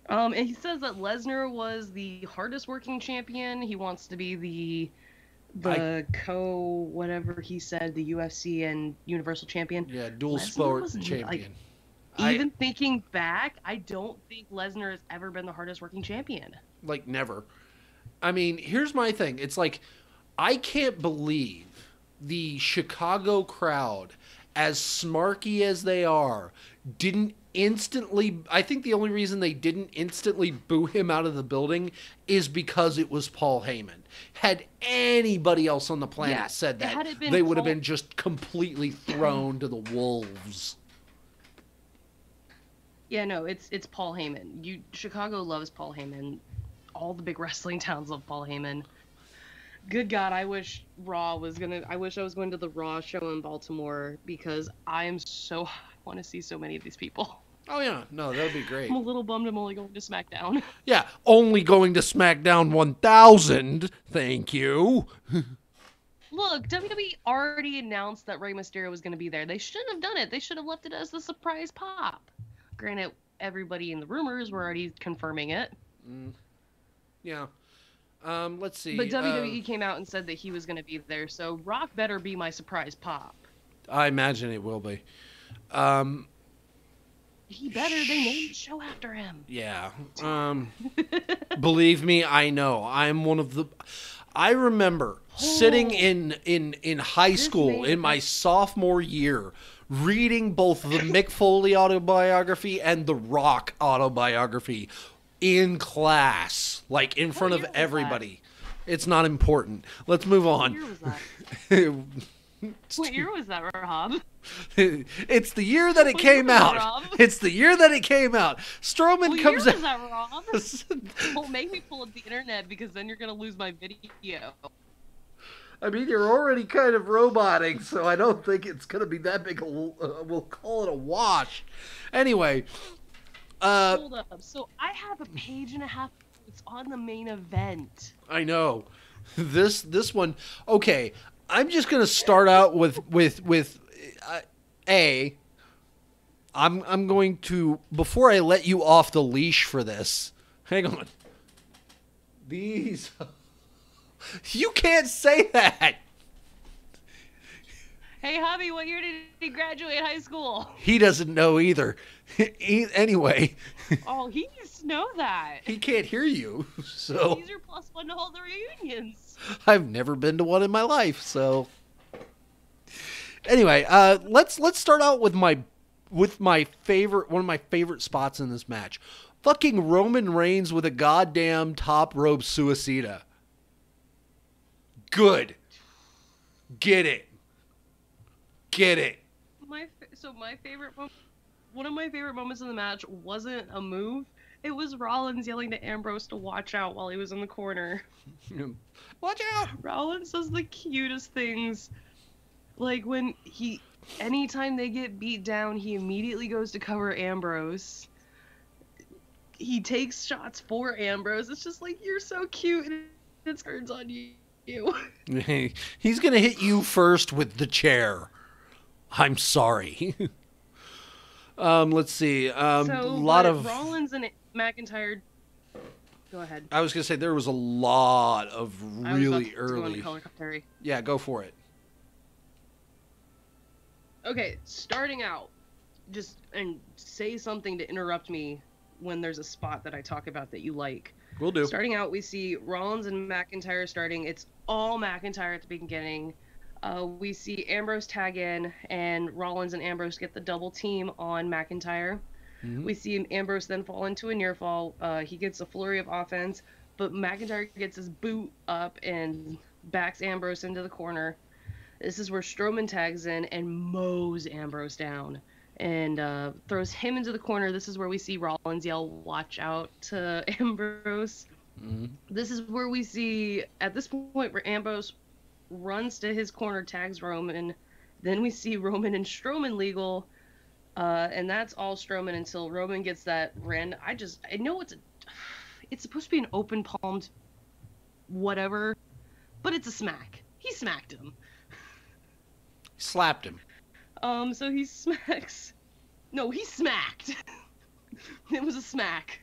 and he says that Lesnar was the hardest working champion. He wants to be the whatever he said, the UFC and Universal champion. Yeah, dual sport champion. Even thinking back, I don't think Lesnar has ever been the hardest working champion. Like, never. I mean, here's my thing. It's like, I can't believe the Chicago crowd, as smarky as they are, didn't instantly... I think the only reason they didn't instantly boo him out of the building is because it was Paul Heyman. Had anybody else on the planet said that, they would have been just completely thrown to the wolves. Yeah, no, it's Paul Heyman. Chicago loves Paul Heyman. All the big wrestling towns love Paul Heyman. Good God, I wish I was going to the Raw show in Baltimore, because I want to see so many of these people. Oh yeah, no, that would be great. I'm a little bummed I'm only going to SmackDown. Yeah, only going to SmackDown 1000. Thank you. Look, WWE already announced that Rey Mysterio was going to be there. They shouldn't have done it. They should have left it as the surprise pop. Granted, everybody in the rumors were already confirming it. Yeah. Let's see. But WWE came out and said that he was going to be there, so Rock better be my surprise pop. I imagine it will be. He better. They named the show after him. Yeah. Believe me, I know. I'm one of the... I remember sitting in high school in my sophomore year, reading both the Mick Foley autobiography and the Rock autobiography in class, like in front of everybody. It's not important. Let's move on. What year was that? What year was that, Rob? It's the year that it came out. It's the year that it came out. Strowman comes out. What year was that, Rob? Don't make me pull up the internet, because then you're going to lose my video. I mean, you're already kind of roboting, so I don't think it's going to be that big. We'll call it a wash. Anyway, Hold up. So I have a page and a half. It's on the main event. I know this one. Okay, I'm just going to start out with a. I'm going to, before I let you off the leash for this. Hang on. These. You can't say that. Hey, hubby, what year did he graduate high school? He doesn't know either. Anyway. Oh, he needs to know that. He can't hear you, so. These are +1 to hold the reunions. I've never been to one in my life, so. Anyway, let's start out with my favorite, one of my favorite spots in this match. Fucking Roman Reigns with a goddamn top rope suicida. Good. Get it. Get it. My favorite one of my favorite moments in the match wasn't a move. It was Rollins yelling to Ambrose to watch out while he was in the corner. Watch out. Rollins does the cutest things. Like anytime they get beat down, he immediately goes to cover Ambrose. He takes shots for Ambrose. It's just like, you're so cute, and it turns on you. He's gonna hit you first with the chair. I'm sorry. Let's see. Lot of Rollins and McIntyre. Go ahead. I was gonna say there was a lot of really early. Go into color commentary. Yeah, go for it. Okay, starting out, and say something to interrupt me when there's a spot that I talk about that you like. Will do. Starting out, we see Rollins and McIntyre starting. It's all McIntyre at the beginning. We see Ambrose tag in, and Rollins and Ambrose get the double team on McIntyre. Mm-hmm. We see Ambrose then fall into a near fall. He gets a flurry of offense, but McIntyre gets his boot up and backs Ambrose into the corner. This is where Strowman tags in and mows Ambrose down and throws him into the corner. This is where we see Rollins yell, "Watch out," to Ambrose. Mm-hmm. This is where we see, at this point, where Ambrose runs to his corner, tags Roman. Then we see Roman and Strowman legal, and that's all Strowman until Roman gets that random. I know it's supposed to be an open palmed whatever, but it's a smack. He smacked him. Slapped him. So he smacks. No, he smacked. It was a smack.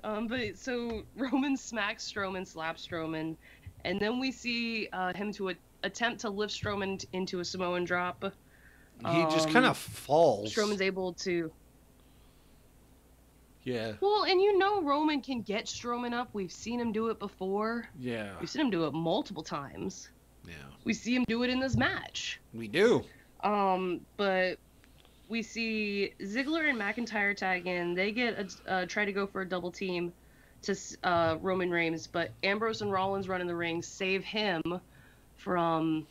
But so Roman smacks Strowman, slaps Strowman, and then we see him to attempt to lift Strowman into a Samoan drop. He just kind of falls. Strowman's able to. Yeah. Well, and Roman can get Strowman up. We've seen him do it before. Yeah. We've seen him do it multiple times. Yeah. We see him do it in this match. We do. But we see Ziggler and McIntyre tag in. They try to go for a double team to Roman Reigns, but Ambrose and Rollins run in the ring, save him from.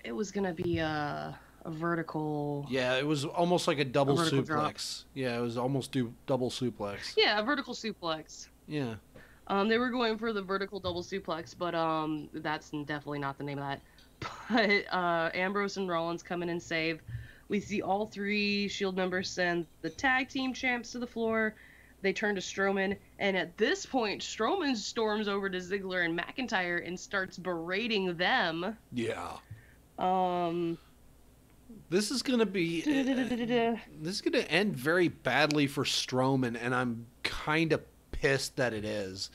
It was gonna be a vertical. Yeah, it was almost like a double suplex. Drop. Yeah, it was almost double suplex. Yeah, a vertical suplex. Yeah. They were going for the vertical double suplex, but that's definitely not the name of that. But Ambrose and Rollins come in and save. We see all three Shield members send the tag team champs to the floor. They turn to Strowman, and at this point, Strowman storms over to Ziggler and McIntyre and starts berating them. Yeah. This is gonna be. This is gonna end very badly for Strowman, and I'm kind of pissed that it is,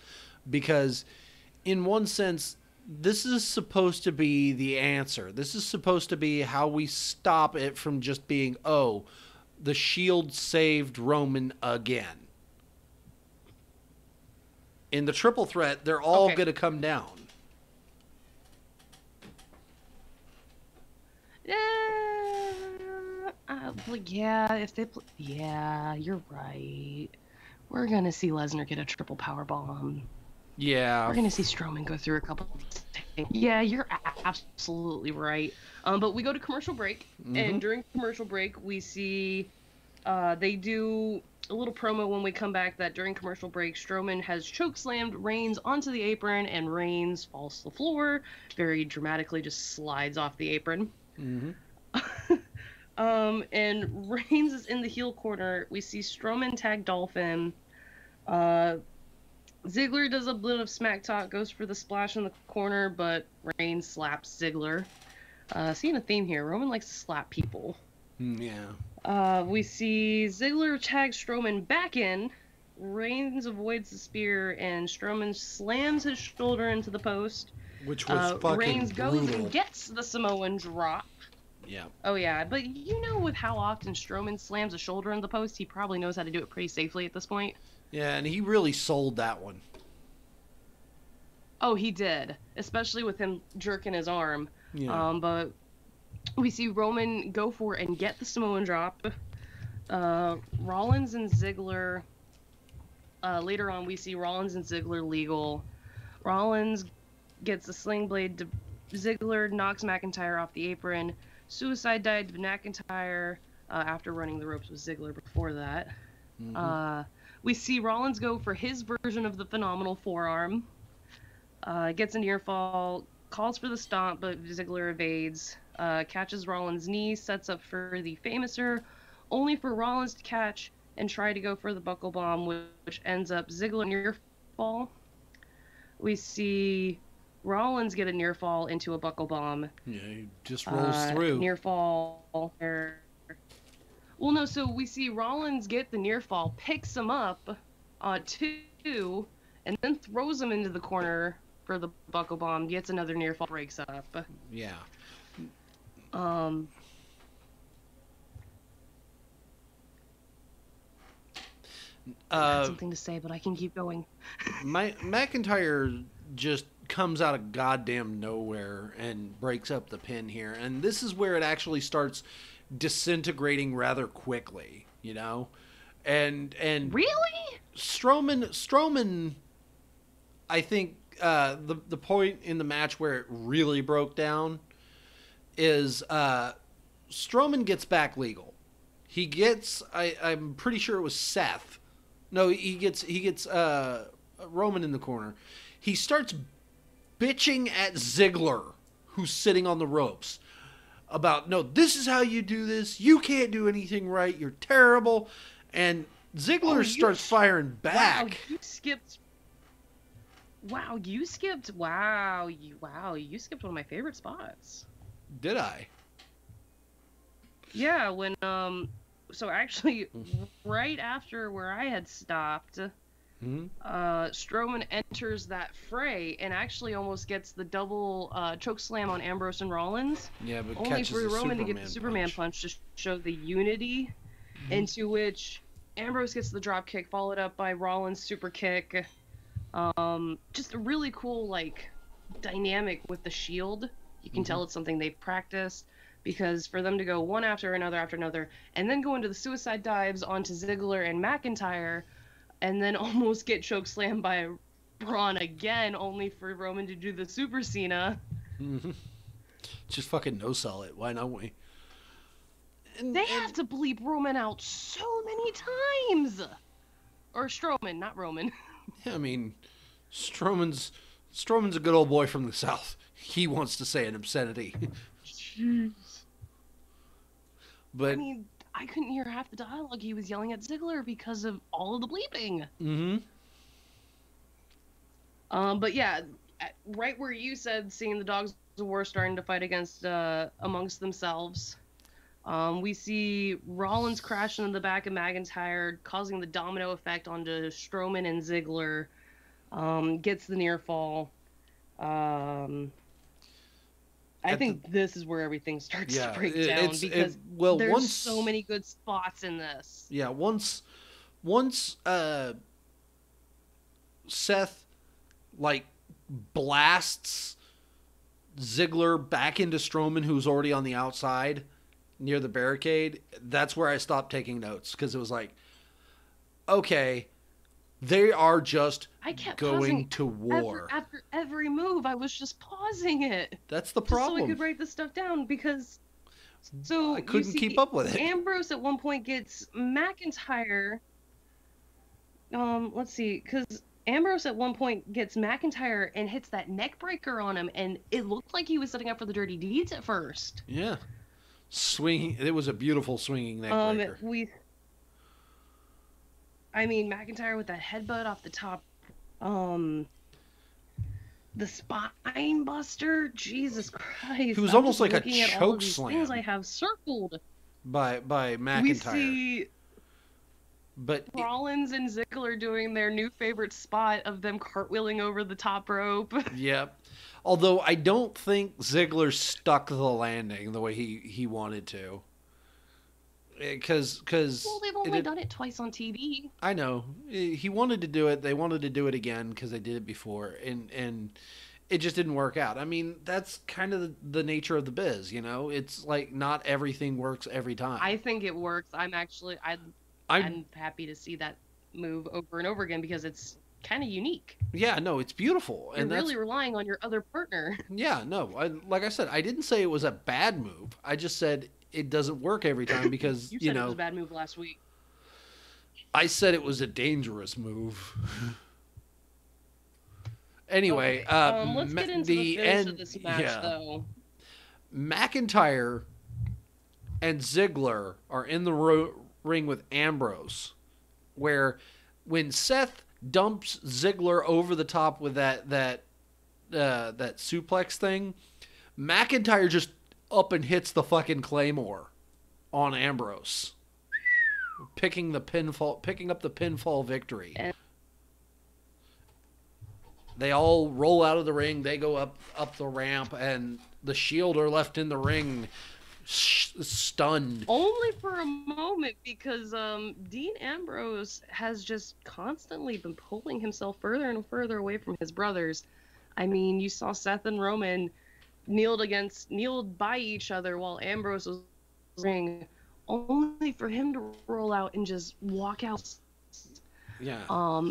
because, in one sense, this is supposed to be the answer. This is supposed to be how we stop it from just being, oh, the Shield saved Roman again. In the triple threat, they're all going to come down. Yeah, if they yeah, you're right. We're going to see Lesnar get a triple power bomb. Yeah. We're going to see Strowman go through a couple things. Yeah, you're absolutely right. But we go to commercial break, and during commercial break, we see they do A little promo when we come back that during commercial break, Strowman has chokeslammed Reigns onto the apron, and Reigns falls to the floor, very dramatically just slides off the apron. Mm-hmm. And Reigns is in the heel corner. We see Strowman tag Dolphin. Ziggler does a bit of smack talk, goes for the splash in the corner, but Reigns slaps Ziggler. Seeing a theme here. Roman likes to slap people. Yeah. We see Ziggler tag Strowman back in. Reigns avoids the spear, and Strowman slams his shoulder into the post. Which was fucking Reigns brutal. goes and gets the Samoan drop. Yeah. Oh, yeah. But you know with how often Strowman slams a shoulder in the post, he probably knows how to do it pretty safely at this point. Yeah, and he really sold that one. Oh, he did. Especially with him jerking his arm. Yeah. But we see Roman go for and get the Samoan drop. Rollins and Ziggler. Later on, we see Rollins and Ziggler legal. Rollins gets the sling blade to Ziggler, knocks McIntyre off the apron. Suicide dive to McIntyre after running the ropes with Ziggler before that. Mm-hmm. We see Rollins go for his version of the phenomenal forearm. Gets a near fall, calls for the stomp, but Ziggler evades. Catches Rollins' knee, sets up for the Famouser, only for Rollins to catch and try to go for the buckle bomb, which ends up Ziggler near fall. We see Rollins get a near fall into a buckle bomb. Yeah, he just rolls through. Near fall. Well, no, so we see Rollins get the near fall, picks him up two, and then throws him into the corner for the buckle bomb, gets another near fall, breaks up. Yeah. I had something to say, but I can keep going. McIntyre just comes out of goddamn nowhere and breaks up the pin here, and this is where it actually starts disintegrating rather quickly, you know, and Really? Strowman. I think the point in the match where it really broke down is Strowman gets back legal. He gets I'm pretty sure it was Seth. No, he gets Roman in the corner. He starts bitching at Ziggler, who's sitting on the ropes, about, no, this is how you do this. You can't do anything right. You're terrible. And Ziggler starts firing back. Wow, you skipped. Wow, you skipped one of my favorite spots. Did I? Yeah, when so actually right after where I had stopped, Strowman enters that fray and actually almost gets the double choke slam on Ambrose and Rollins. Yeah, but only for Roman to get the Superman punch to show the unity, into which Ambrose gets the drop kick, followed up by Rollins' super kick. Just a really cool like dynamic with the Shield. You can tell it's something they've practiced, because for them to go one after another, and then go into the suicide dives onto Ziggler and McIntyre, and then almost get chokeslammed by Braun again, only for Roman to do the Super Cena. Just fucking no-sell it. Why not we? They have to bleep Roman out so many times. Or Strowman, not Roman. Yeah, I mean, Strowman's a good old boy from the South. He wants to say an obscenity. Jeez. But I mean, I couldn't hear half the dialogue he was yelling at Ziggler because of all of the bleeping. But yeah, right where you said seeing the Dogs of War starting to fight against amongst themselves, we see Rollins crashing in the back of McIntyre, causing the domino effect onto Strowman and Ziggler. Gets the near fall. I think this is where everything starts to break down, because there's so many good spots in this. Yeah, once Seth like blasts Ziggler back into Strowman, who's already on the outside near the barricade, that's where I stopped taking notes, because it was like, okay, they are just going to war. After every move, I was just pausing it. That's the problem. Just so I could write this stuff down, because I couldn't keep up with it. Ambrose at one point gets McIntyre let's see, because Ambrose at one point gets McIntyre and hits that neck breaker on him, and it looked like he was setting up for the Dirty Deeds at first. Yeah. Swinging. It was a beautiful swinging neck breaker. McIntyre with that headbutt off the top. The spine buster. Jesus Christ. He was almost like a choke slam. Things I have circled By McIntyre. We see but Rollins and Ziggler doing their new favorite spot of them cartwheeling over the top rope. Yep. Although I don't think Ziggler stuck the landing the way he wanted to. Because they've only done it twice on TV. I know. He wanted to do it. They wanted to do it again because they did it before, and it just didn't work out. I mean, that's kind of the nature of the biz, you know. It's like not everything works every time. I think it works. I'm happy to see that move over and over again because it's kind of unique. Yeah, no, it's beautiful. You're really relying on your other partner. Yeah, no. Like I said, I didn't say it was a bad move. I just said it doesn't work every time because, you said it was a bad move last week. I said it was a dangerous move. Anyway, okay. Let's get into the finish of this match, though. McIntyre and Ziggler are in the ring with Ambrose, where when Seth dumps Ziggler over the top with that suplex thing, McIntyre just up and hits the fucking Claymore on Ambrose, picking up the pinfall victory. They all roll out of the ring. They go up the ramp, and the Shield are left in the ring, stunned. Only for a moment, because Dean Ambrose has just constantly been pulling himself further and further away from his brothers. I mean, you saw Seth and Roman kneeled by each other while Ambrose was ring, only for him to roll out and just walk out. Yeah.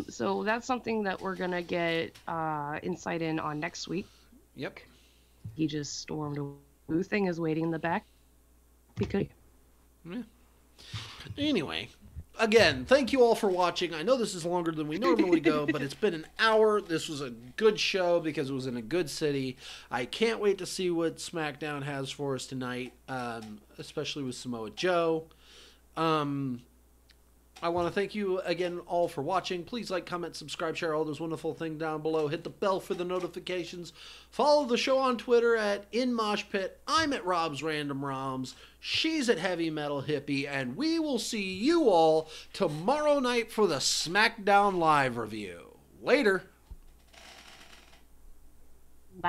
So that's something that we're gonna get insight in on next week. Yep. He just stormed away. Blue thing is waiting in the back. Because. Yeah. Anyway, again, thank you all for watching. I know this is longer than we normally go, but it's been an hour. This was a good show because it was in a good city. I can't wait to see what SmackDown has for us tonight, especially with Samoa Joe. I want to thank you again all for watching. Please like, comment, subscribe, share all those wonderful things down below. Hit the bell for the notifications. Follow the show on Twitter at InMoshPit. I'm at Rob's Random Roms. She's at Heavy Metal Hippie. And we will see you all tomorrow night for the SmackDown Live review. Later.